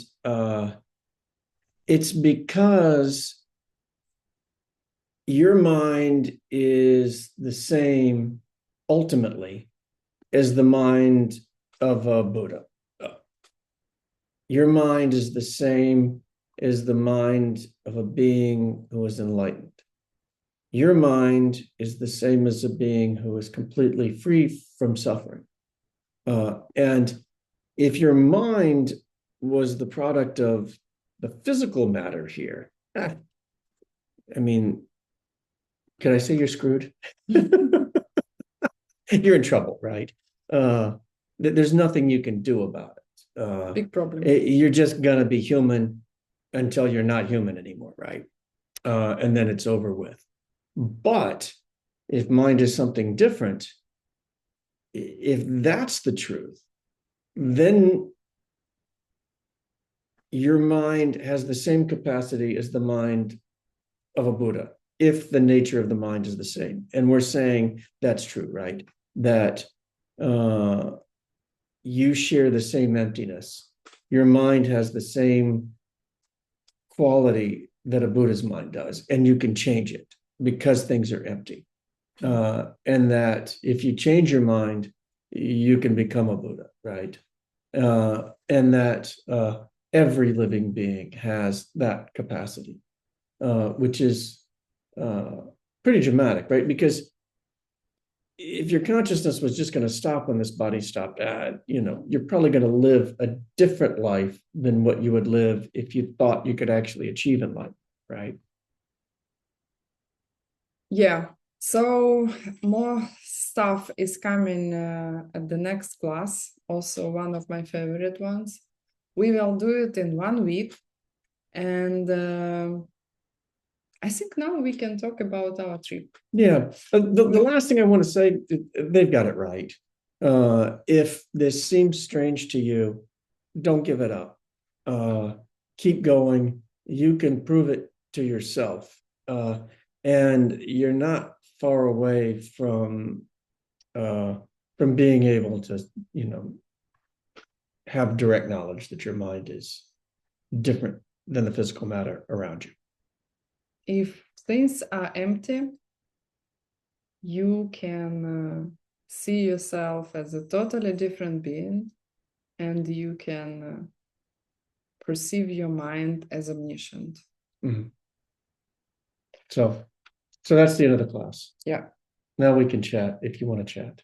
it's because your mind is the same ultimately as the mind of a Buddha. Your mind is the same as the mind of a being who is enlightened. Your mind is the same as a being who is completely free from suffering. And if your mind was the product of the physical matter here, I mean, can I say you're screwed? You're in trouble, right? There's nothing you can do about it. Big problem. You're just going to be human until you're not human anymore, right? And then it's over with. But if mind is something different, if that's the truth, then your mind has the same capacity as the mind of a Buddha, if the nature of the mind is the same. And we're saying that's true, right? That you share the same emptiness. Your mind has the same quality that a Buddha's mind does, and you can change it because things are empty. And that if you change your mind, you can become a Buddha, right? And that every living being has that capacity, which is pretty dramatic, right? Because if your consciousness was just going to stop when this body stopped, you're probably going to live a different life than what you would live if you thought you could actually achieve in life, right? Yeah. So more stuff is coming at the next class, also one of my favorite ones. We will do it in 1 week. And I think now we can talk about our trip. Yeah. The last thing I want to say, they've got it right. If this seems strange to you, don't give it up. Keep going. You can prove it to yourself. And you're not far away from being able to, have direct knowledge that your mind is different than the physical matter around you. If things are empty, you can see yourself as a totally different being, and you can perceive your mind as omniscient. Mm-hmm. So that's the end of the class. Yeah. Now we can chat if you want to chat.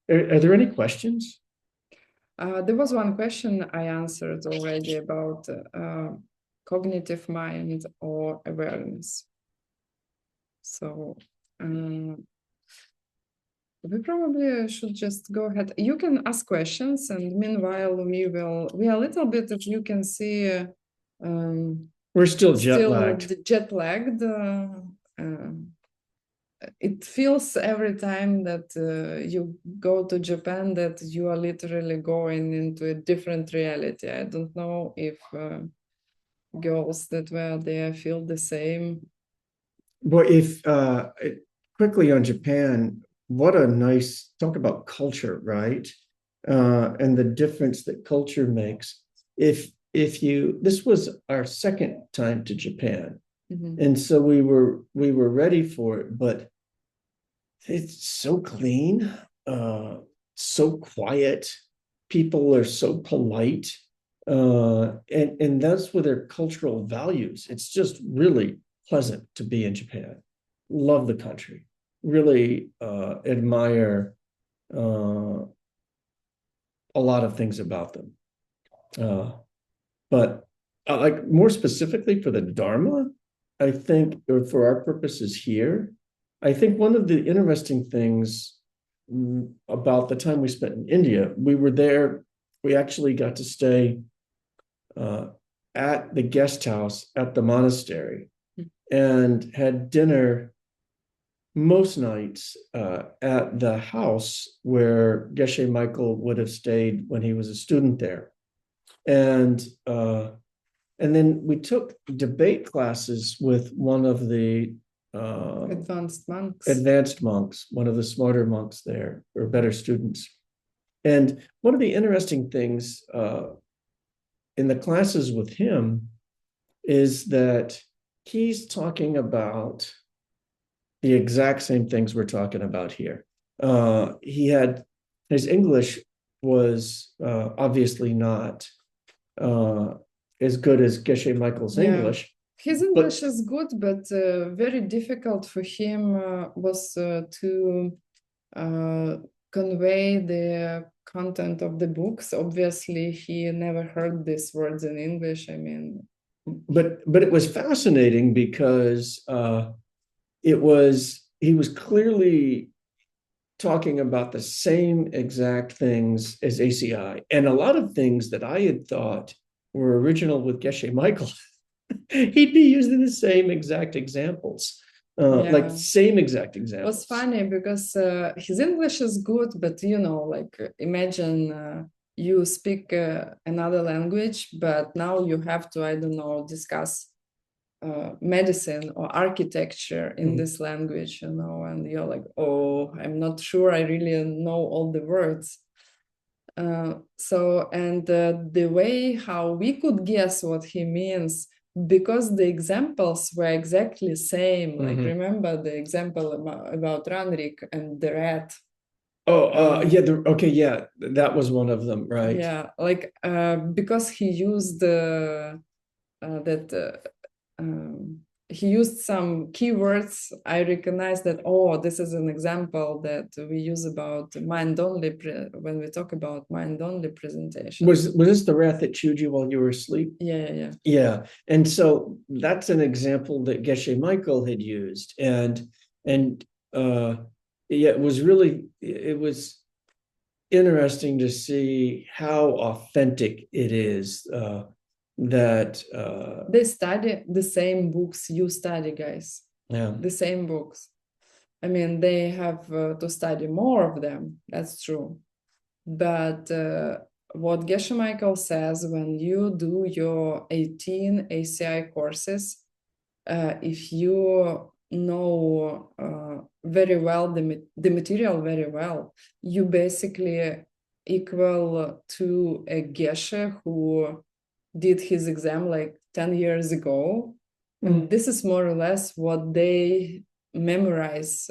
Are there any questions? There was one question I answered already about cognitive mind or awareness. So we probably should just go ahead. You can ask questions, and meanwhile we are a little bit, as you can see, we're still jet-lagged. It feels every time that you go to Japan that you are literally going into a different reality. I don't know if girls that were there feel the same. Well, if quickly on Japan, what a nice talk about culture, right? And the difference that culture makes. If this was our second time to Japan, and so we were ready for it, but it's so clean, so quiet. People are so polite, and that's with their cultural values. It's just really pleasant to be in Japan. Love the country. Really admire a lot of things about them. But like more specifically for the Dharma, I think, or for our purposes here, I think one of the interesting things about the time we spent in India, we were there, we actually got to stay at the guest house at the monastery and had dinner most nights at the house where Geshe Michael would have stayed when he was a student there. And then we took debate classes with one of the advanced monks, one of the smarter monks there, or better students. And one of the interesting things in the classes with him is that he's talking about the exact same things we're talking about here. He had his English was obviously not as good as Geshe Michael's English. His English is good, but very difficult for him was to convey the content of the books. Obviously, he never heard these words in English. I mean, but it was fascinating because he was clearly talking about the same exact things as ACI, and a lot of things that I had thought were original with Geshe Michael. He'd be using the same exact examples, like same exact examples. It was funny because his English is good, but like imagine you speak another language, but now you have to, I don't know, discuss medicine or architecture in this language, and you're like, oh, I'm not sure I really know all the words. The way how we could guess what he means, because the examples were exactly same. Like remember the example about Ranrik and the rat. That was one of them, right? Yeah, like because he used he used some keywords. I recognize that, this is an example that we use about mind-only when we talk about mind-only presentation. Was this the rat that chewed you while you were asleep? Yeah. And so that's an example that Geshe Michael had used. It was interesting to see how authentic it is that they study the same books you study, guys. Yeah, the same books. I mean, they have to study more of them. That's true. But what Geshe Michael says, when you do your 18 ACI courses, if you know very well the material very well, you basically equal to a Geshe who did his exam like 10 years ago. And this is more or less what they memorize.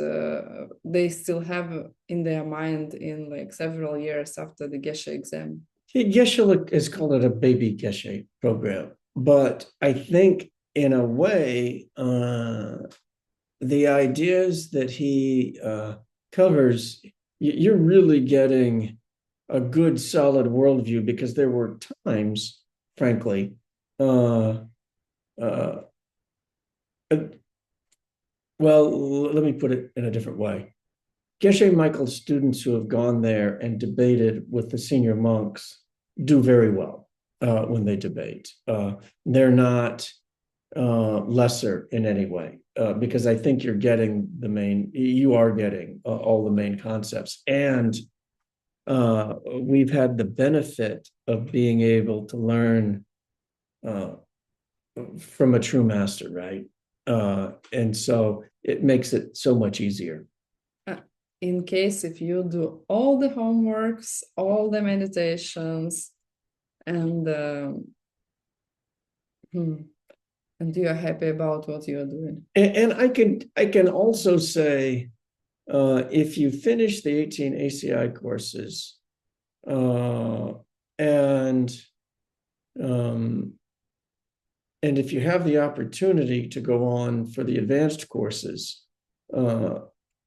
They still have in their mind in like several years after the Geshe exam. Geshe is called it a baby Geshe program. But I think in a way, the ideas that he covers, you're really getting a good solid worldview, because there were times, frankly, well, let me put it in a different way. Geshe Michael's students who have gone there and debated with the senior monks do very well when they debate. They're not lesser in any way, because I think you are getting all the main concepts. And we've had the benefit of being able to learn from a true master, right? And so it makes it so much easier. In case if you do all the homeworks, all the meditations, and you're happy about what you're doing. And I can also say, if you finish the 18 ACI courses, and if you have the opportunity to go on for the advanced courses,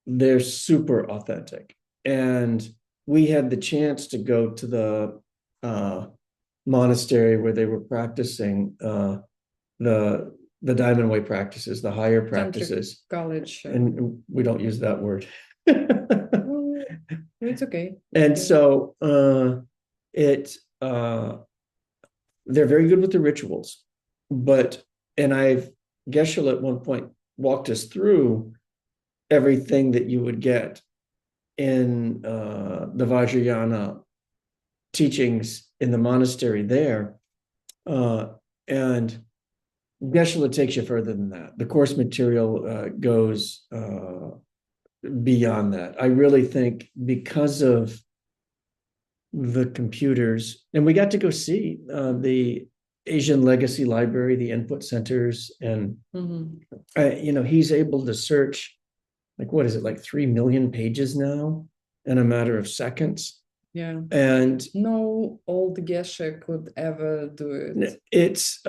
they're super authentic. And we had the chance to go to the monastery where they were practicing the Diamond Way practices, the higher practices. College. And we don't use that word. It's okay. And so they're very good with the rituals, but, and Geshe at one point walked us through everything that you would get in the Vajrayana teachings in the monastery there. And Geshe takes you further than that. The course material goes beyond that. I really think because of the computers, and we got to go see the Asian Legacy Library, the input centers, and he's able to search, like, what is it, like 3 million pages now in a matter of seconds. Yeah. And no old Geshe could ever do it. It's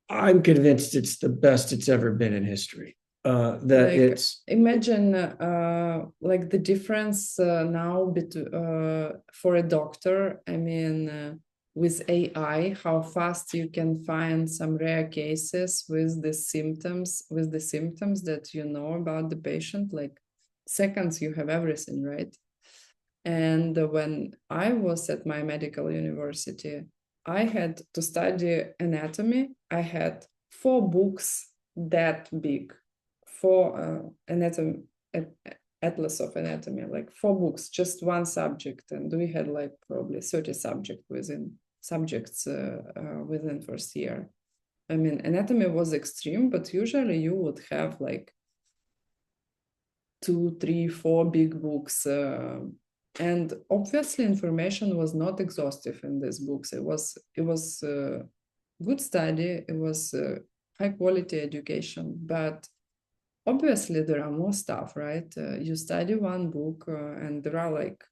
I'm convinced it's the best it's ever been in history. Imagine like the difference now for a doctor. I mean, with AI, how fast you can find some rare cases with the symptoms that you know about the patient. Like seconds, you have everything, right? And when I was at my medical university, I had to study anatomy. I had 4 books that big, 4 anatomy, atlas of anatomy, like 4 books, just one subject. And we had like probably 30 subjects within first year. I mean, anatomy was extreme, but usually you would have like 2, 3, 4 big books. And obviously information was not exhaustive in these books. It was good study. It was high quality education, but obviously there are more stuff, right? You study one book and there are like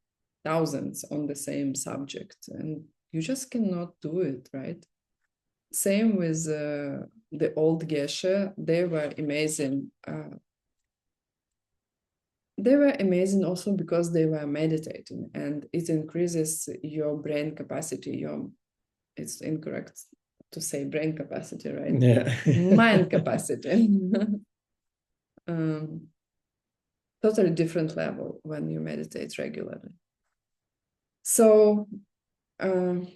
thousands on the same subject and you just cannot do it, right? Same with the old Geshe. They were amazing. They were amazing also because they were meditating and it increases your brain capacity. It's incorrect to say brain capacity, right? Yeah. Mind capacity. Totally different level when you meditate regularly. So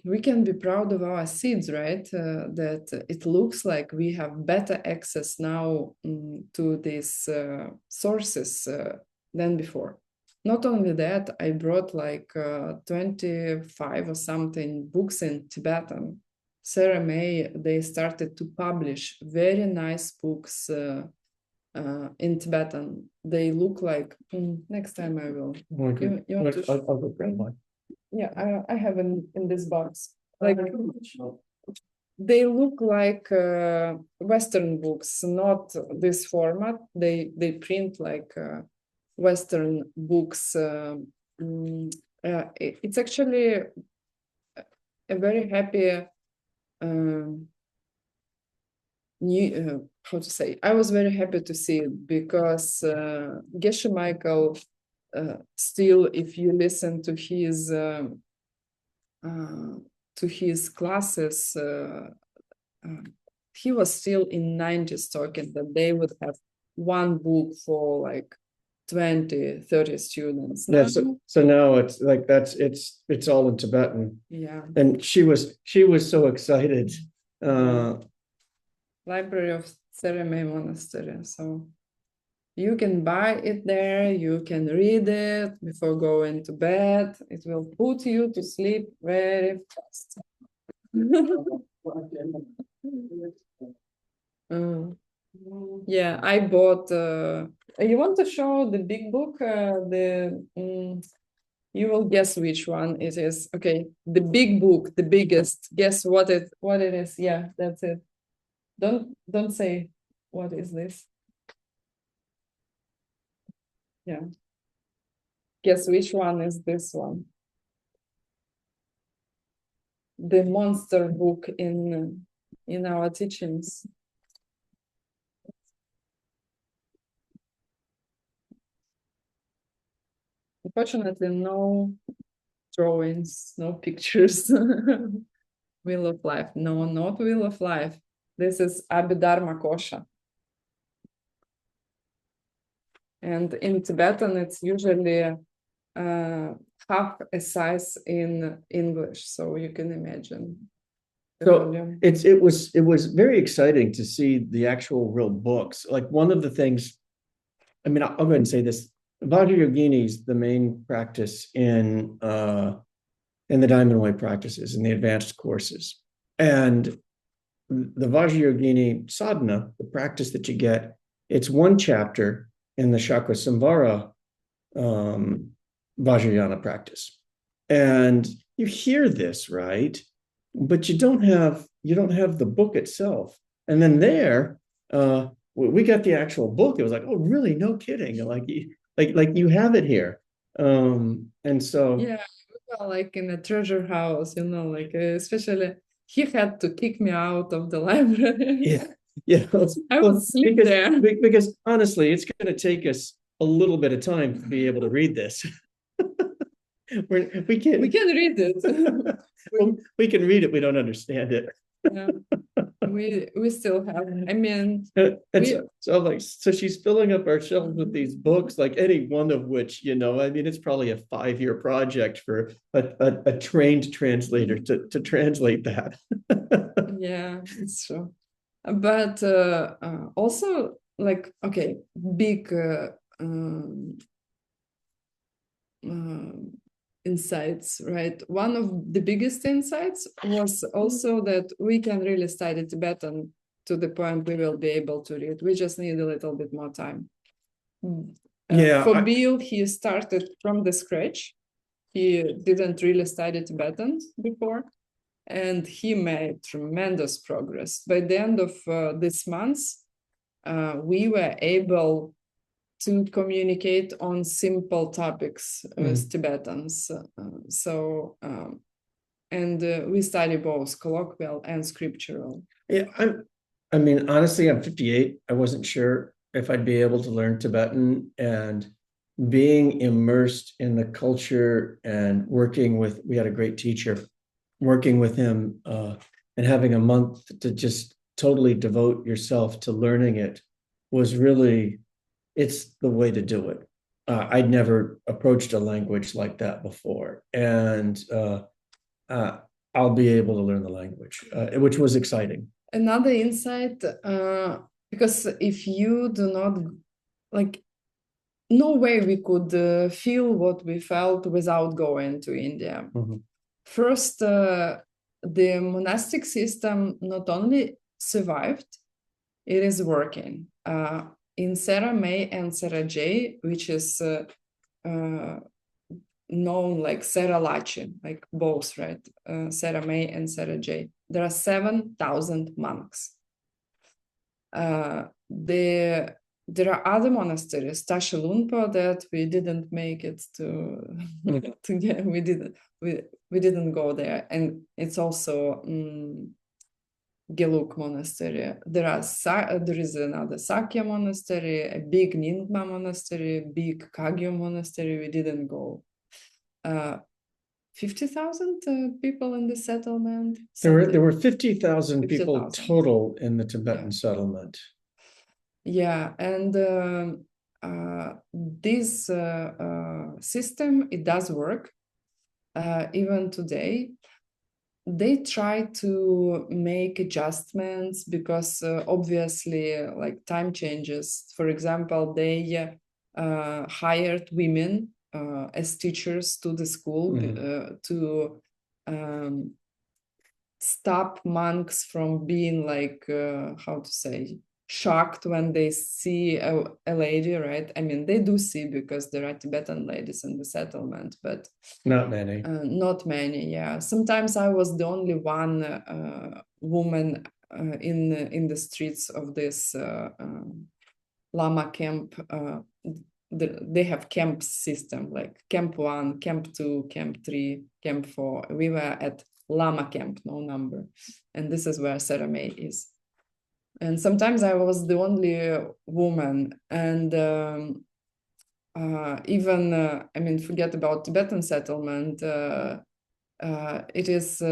we can be proud of our seeds, right? That it looks like we have better access now to these sources than before. Not only that, I brought like 25 or something books in Tibetan. Sarah May, they started to publish very nice books in Tibetan. They look like, next time I will. I'll go grab one. Yeah, I have in this box. Like they look like Western books, not this format. They print like Western books. It's actually a very happy new how to say. I was very happy to see it because Geshe Michael still, if you listen to his classes, he was still in 90s talking that they would have one book for like 20, 30 students. Yeah, so now it's like it's all in Tibetan. Yeah. And she was so excited. Library of Sereme Monastery. So you can buy it there, you can read it before going to bed. It will put you to sleep very fast. Yeah, I bought. You want to show the big book? You will guess which one it is. Okay, the big book, the biggest. Guess what it is? Yeah, that's it. Don't say what is this. Yeah. Guess which one is this one? The monster book in our teachings. Unfortunately, no drawings, no pictures. Wheel of Life. No, not Wheel of Life. This is Abhidharma Kosha. And in Tibetan, it's usually half a size in English. So you can imagine So it was very exciting to see the actual real books. Like one of the things, I mean, I'll go ahead and say this. Vajrayogini is the main practice in the Diamond Way practices in the advanced courses. And the Vajrayogini sadhana, the practice that you get, it's one chapter in the Chakra Samvara Vajrayana practice. And you hear this, right? But you don't have the book itself. And then there, we got the actual book. It was like, oh, really? No kidding. Like you have it here. And so Yeah, well, like in a treasure house, like especially he had to kick me out of the library. yeah, yeah. I would sleep there. Because honestly, it's going to take us a little bit of time to be able to read this. We can't. We can read it. We can read it. We don't understand it. Yeah. We still have. I mean, And so she's filling up our shelves with these books, like any one of which, I mean, it's probably a 5-year project for a trained translator to translate that. yeah, it's true. But also, like, okay, big insights, right? One of the biggest insights was also that we can really study Tibetan to the point we will be able to read. We just need a little bit more time. For Bill, he started from the scratch. He didn't really study Tibetan before, and he made tremendous progress. By the end of this month, we were able to communicate on simple topics with Tibetans. And we study both colloquial and scriptural. Yeah, I mean, honestly, I'm 58. I wasn't sure if I'd be able to learn Tibetan, and being immersed in the culture and we had a great teacher, working with him and having a month to just totally devote yourself to learning it was really, it's the way to do it. I'd never approached a language like that before, and I'll be able to learn the language, which was exciting. Another insight, because if you do not, like, no way we could feel what we felt without going to India. First, the monastic system not only survived, it is working. In Sarah May and Sarah J, which is known like Sarah Lachi, like both, right? Sarah May and Sarah J. There are 7,000 monks. There are other monasteries, Tashi Lunpa, that we didn't make it to get. We didn't go there, and it's also Geluk monastery. There is another Sakya monastery, a big Nyingma monastery, big Kagyu monastery. We didn't go. 50,000 people in the settlement. There were 50,000 people total in the Tibetan settlement. Yeah, and this system, it does work even today. They try to make adjustments because obviously, like, time changes. For example, they hired women as teachers to the school to stop monks from being like, how to say, shocked when they see a lady, right? I mean, they do see, because there are Tibetan ladies in the settlement, but not many. Not many, yeah. Sometimes I was the only one woman in the streets of this Lama camp. They have camp system, like camp 1, camp 2, camp 3, camp 4. We were at Lama camp, no number. And this is where Sarah May is. And sometimes I was the only woman. And even, I mean, forget about Tibetan settlement. It is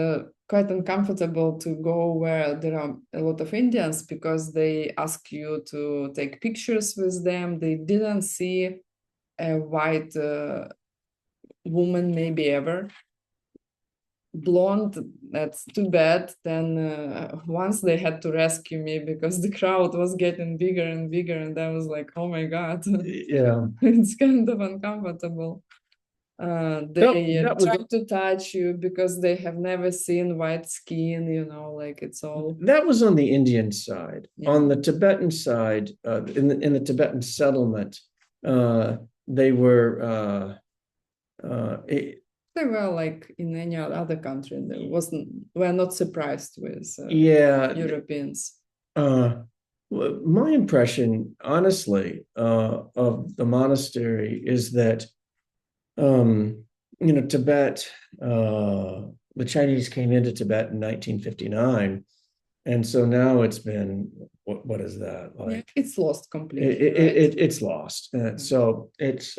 quite uncomfortable to go where there are a lot of Indians, because they ask you to take pictures with them. They didn't see a white woman maybe ever. blonde, that's too bad. Then once they had to rescue me because the crowd was getting bigger and bigger, and I was like, oh my God, Yeah. it's kind of uncomfortable. They That was try to touch you because they have never seen white skin, like it's all. that was on the Indian side. Yeah. On the Tibetan side, in the Tibetan settlement, they were They were like in any other country. We're not surprised with yeah. Europeans. My impression, honestly, of the monastery is that Tibet, the Chinese came into Tibet in 1959. And so now it's been, what is that? Yeah, Like it's lost completely, right? it's lost. So it's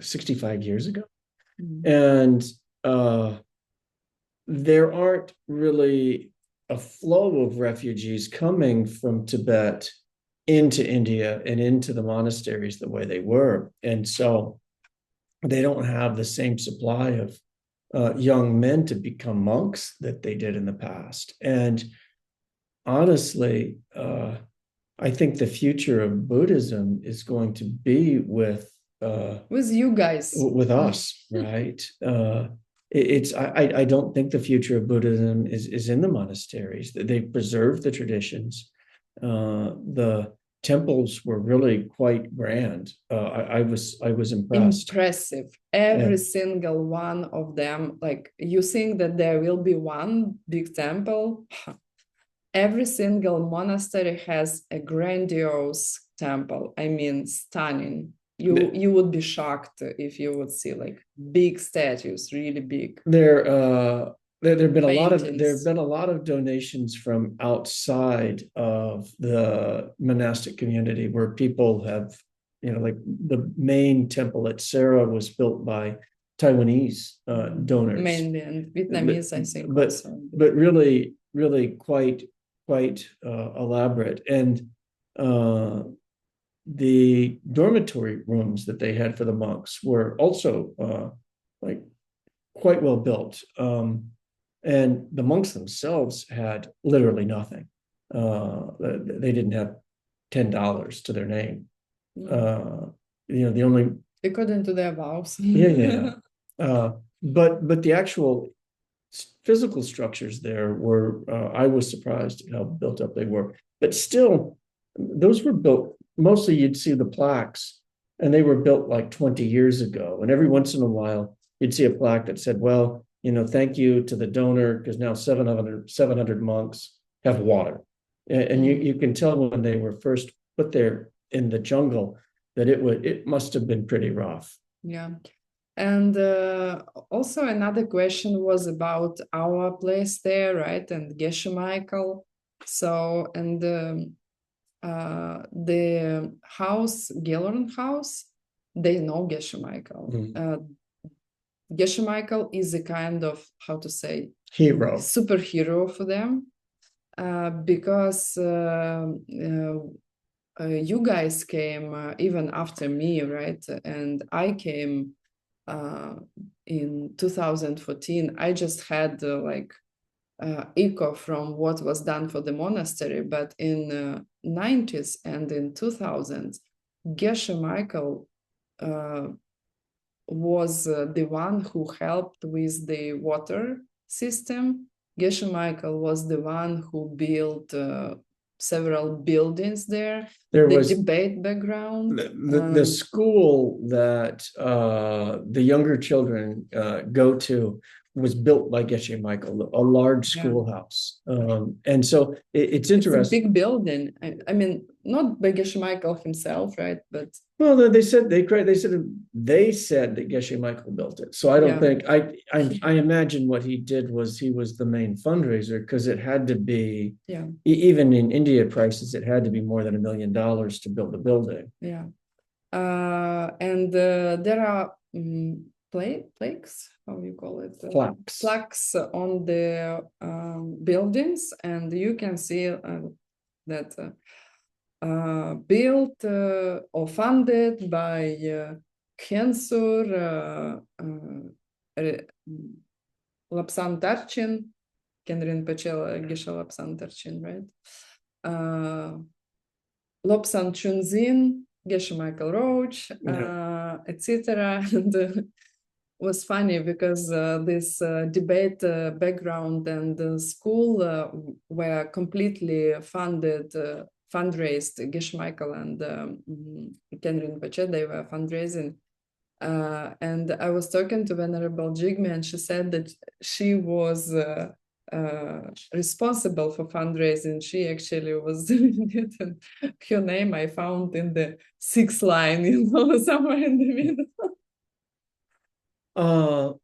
65 years ago. And there aren't really a flow of refugees coming from Tibet into India and into the monasteries the way they were. And so they don't have the same supply of young men to become monks that they did in the past. And honestly, I think the future of Buddhism is going to be with you guys, with us, right? I don't think the future of Buddhism is in the monasteries. They've preserved the traditions. The temples were really quite grand. I was impressed. Impressive. Every single one of them. Like, you think that there will be one big temple? Every single monastery has a grandiose temple. I mean, stunning. You would be shocked if you would see like big statues, really big. There have been a lot of donations from outside of the monastic community where people have, like the main temple at Sarah was built by Taiwanese donors, mainly, and Vietnamese, I think. But really, really quite elaborate. And the dormitory rooms that they had for the monks were also like quite well built. And the monks themselves had literally nothing. They didn't have $10 to their name. The only according to their vows. Yeah. But the actual physical structures there were, I was surprised at how built up they were. But still, those were built, mostly you'd see the plaques, and they were built like 20 years ago. And every once in a while, you'd see a plaque that said, well, thank you to the donor, because now 700 monks have water. And you can tell when they were first put there in the jungle that it must have been pretty rough. Yeah. And also another question was about our place there, right? And Geshe Michael. So, and the house, Gilleran house, they know Geshe Michael. Geshe Michael is a kind of, how to say, hero, superhero for them, because you guys came even after me, right? And I came in 2014. I just had echo from what was done for the monastery, but in 90s and in 2000s, Geshe Michael was the one who helped with the water system. Geshe Michael was the one who built several buildings there. There was debate background. The school that the younger children go to was built by Geshe Michael, a large schoolhouse. And so it's interesting. It's a big building. I mean, not by Geshe Michael himself, right? But well, they said that Geshe Michael built it. So I don't think I imagine what he did was he was the main fundraiser, because it had to be even in India prices, it had to be more than $1 million to build a building. Yeah, and there are plaques, how you call it? Plaques on the buildings, and you can see that built or funded by Khensur Lapsan Tarchin, Kenrin Pachel, Geshe Lapsan Tarchin, right? Lobsan Chunzin, Geshe Michael Roach, etc. And was funny because this debate background and the school were completely fundraised. Geshe Michael and Kenrin Pache, they were fundraising. And I was talking to Venerable Jigme, and she said that she was responsible for fundraising. She actually was doing it, and her name I found in the sixth line, somewhere in the middle.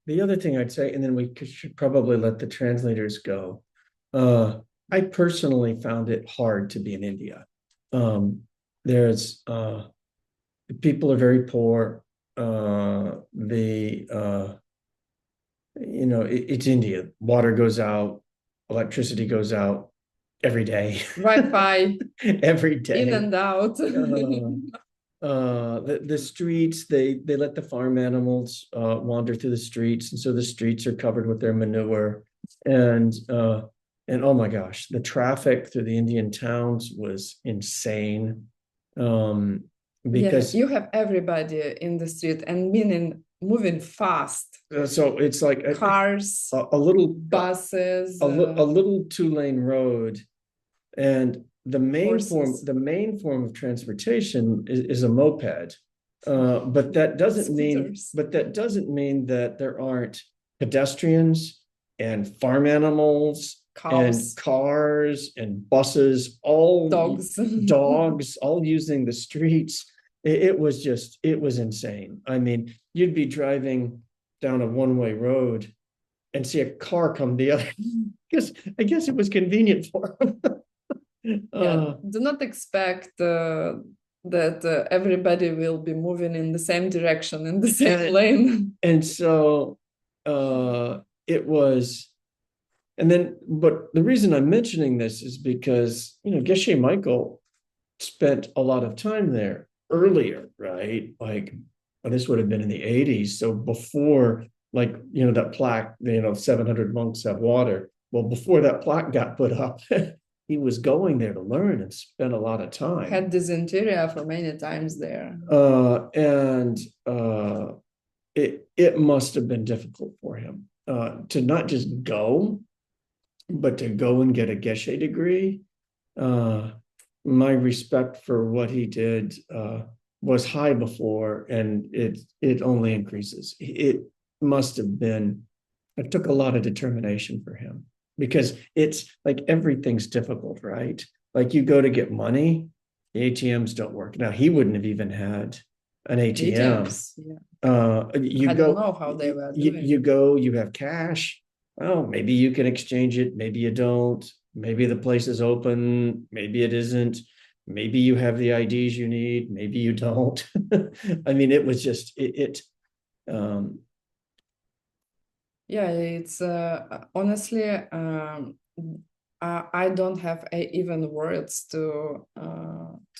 The other thing I'd say, and then we should probably let the translators go. I personally found it hard to be in India. There's people are very poor. It's India. Water goes out, electricity goes out every day. Wi-Fi every day. in and out. The streets, they let the farm animals wander through the streets, and so the streets are covered with their manure. And oh my gosh, the traffic through the Indian towns was insane. Because you have everybody in the street and meaning moving fast. So it's like cars, a little buses, a little 2-lane road, and the main form of transportation is a moped. But that doesn't mean that there aren't pedestrians and farm animals, and cars and buses, all dogs all using the streets. It was insane. I mean, you'd be driving down a one-way road and see a car come the other, because I guess it was convenient for them. Do not expect that everybody will be moving in the same direction, in the same lane. And so it was. And then, but the reason I'm mentioning this is because, Geshe Michael spent a lot of time there earlier, right? Like, this would have been in the 80s. So before, that plaque, 700 monks have water. Well, before that plaque got put up, he was going there to learn and spent a lot of time. Had dysentery for many times there. It must have been difficult for him to not just go, but to go and get a Geshe degree. My respect for what he did was high before, and it only increases. It must have been, it took a lot of determination for him, because it's like everything's difficult, right? Like, you go to get money, the ATMs don't work. Now, he wouldn't have even had an ATM. ATMs, yeah. I don't know how they were doing. You go, you have cash. Well, maybe you can exchange it, maybe you don't. Maybe the place is open, maybe it isn't. Maybe you have the IDs you need, maybe you don't. I mean, it was just it's honestly, I don't have even words to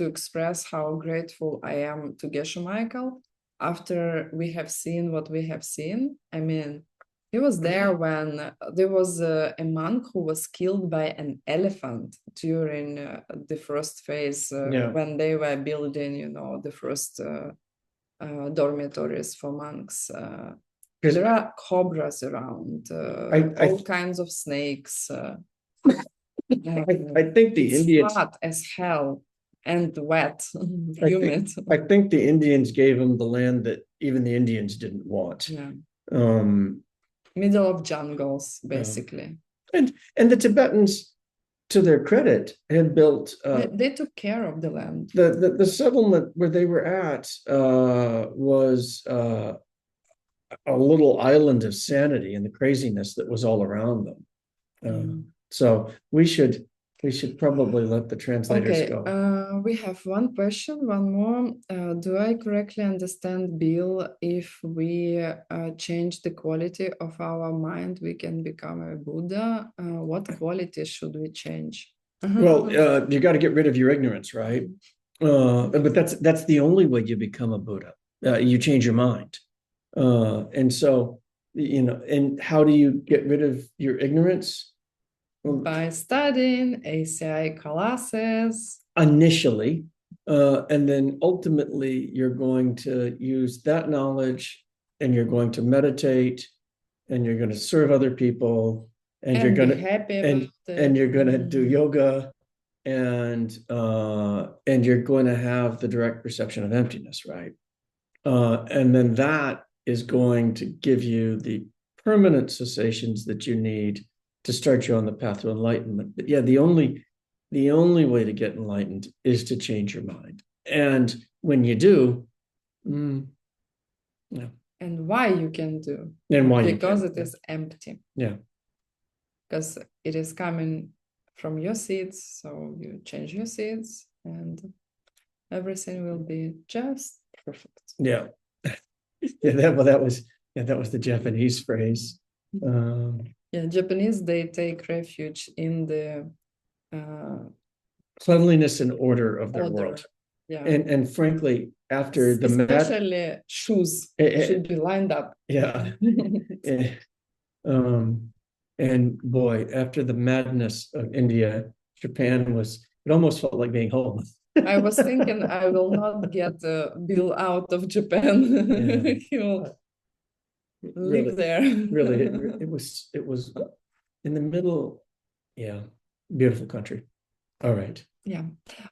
express how grateful I am to Geshe Michael after we have seen what we have seen. I mean, he was there when there was a monk who was killed by an elephant during the first phase when they were building, the first dormitories for monks. There are cobras around, all kinds of snakes. I think the Indians, hot as hell and wet, humid. I think the Indians gave him the land that even the Indians didn't want. Yeah. Middle of jungles, basically. And the Tibetans, to their credit, had built. They took care of the land. The settlement where they were at was a little island of sanity and the craziness that was all around them. So we should probably let the translators go. We have one question, one more. Do I correctly understand, Bill, if we change the quality of our mind, we can become a Buddha? What quality should we change? Well, you got to get rid of your ignorance, right? But that's the only way you become a Buddha. You change your mind. And so and how do you get rid of your ignorance? Well, By studying ACI classes. initially, and then ultimately you're going to use that knowledge and you're going to meditate and you're going to serve other people and you're going be to happy and about it. and you're going to do yoga and you're going to have the direct perception of emptiness, right? And then that is going to give you the permanent cessations that you need to start you on the path to enlightenment. But yeah, the only way to get enlightened is to change your mind. And when you do, yeah. And why you can do? And why you because can. it is empty. Yeah. Because it is coming from your seeds, so you change your seeds, and everything will be just perfect. Yeah. Yeah. That was the Japanese phrase. Yeah, Japanese, they take refuge in the cleanliness and order of their order. world. Yeah. And frankly, after the especially shoes should be lined up. Yeah. And boy, after the madness of India, Japan it almost felt like being home. I was thinking I will not get Bill out of Japan. He will live there. Really, it was in the middle. Yeah, beautiful country. All right. Yeah.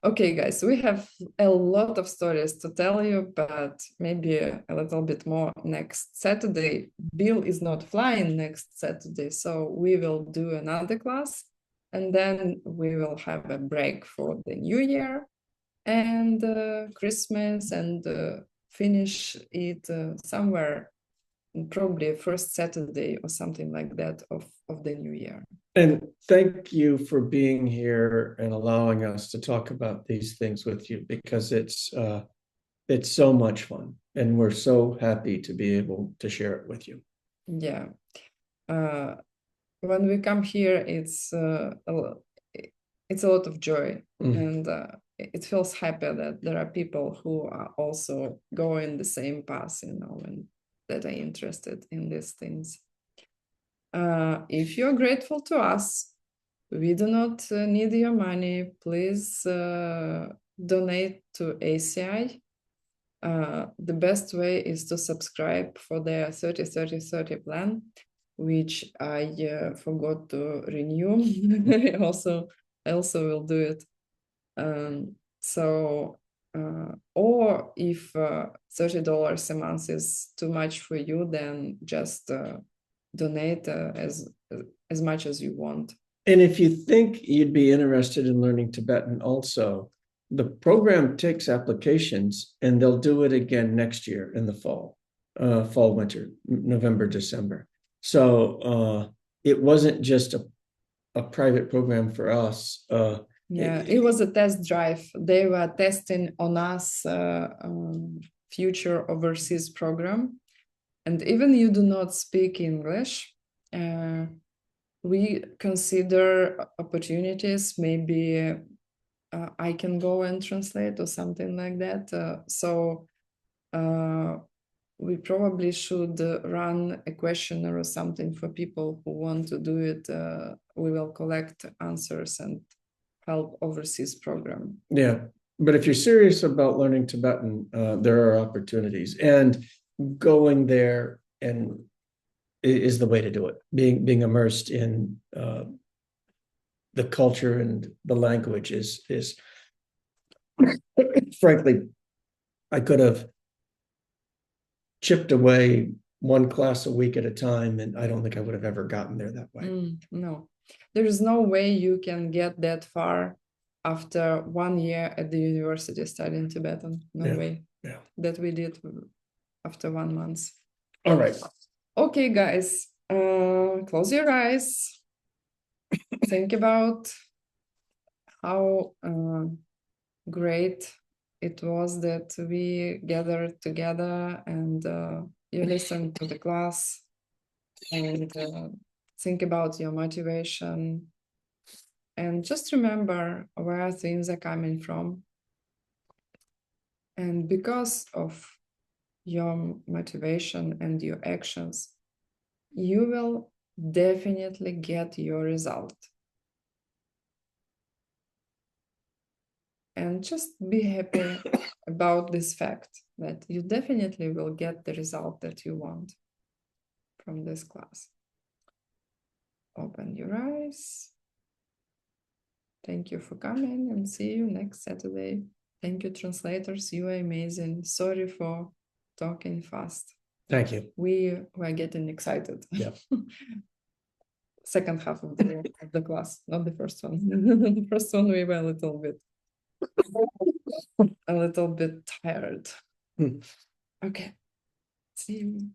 Okay, guys, we have a lot of stories to tell you, but maybe a little bit more next Saturday. Bill is not flying next Saturday, so we will do another class, and then we will have a break for the New Year and Christmas, and finish it somewhere, probably first Saturday or something like that of the New Year. And thank you for being here and allowing us to talk about these things with you, because it's so much fun and we're so happy to be able to share it with you. Yeah. When we come here, it's a lot of joy, and it feels happy that there are people who are also going the same path, and that are interested in these things. If you're grateful to us, we do not need your money. Please donate to ACI. The best way is to subscribe for their 30-30-30 plan, which I forgot to renew. I also will do it. Or if $30 a month is too much for you, then just donate as much as you want. And if you think you'd be interested in learning Tibetan also, the program takes applications and they'll do it again next year in the fall, winter, November, December. So it wasn't just a private program for us. It was a test drive. They were testing on us future overseas program. And even you do not speak English, we consider opportunities. Maybe I can go and translate or something like that. So we probably should run a questionnaire or something for people who want to do it. We will collect answers and help overseas program. Yeah, but if you're serious about learning Tibetan, there are opportunities, and going there and is the way to do it. Being immersed in the culture and the language is frankly, I could have chipped away one class a week at a time, and I don't think I would have ever gotten there that way. No, there is no way you can get that far after 1 year at the university studying Tibetan. No way. Yeah. That we did after 1 month. All right. Okay, guys, close your eyes. Think about how great it was that we gathered together and you listened to the class, and think about your motivation, and just remember where things are coming from. And because of your motivation and your actions, you will definitely get your result. And just be happy about this fact that you definitely will get the result that you want from this class. Open your eyes. Thank you for coming and see you next Saturday. Thank you, translators. You are amazing. Sorry for talking fast. Thank you. We were getting excited. Yeah. Second half of the class, not the first one. The first one we were a little bit tired. Okay. See you.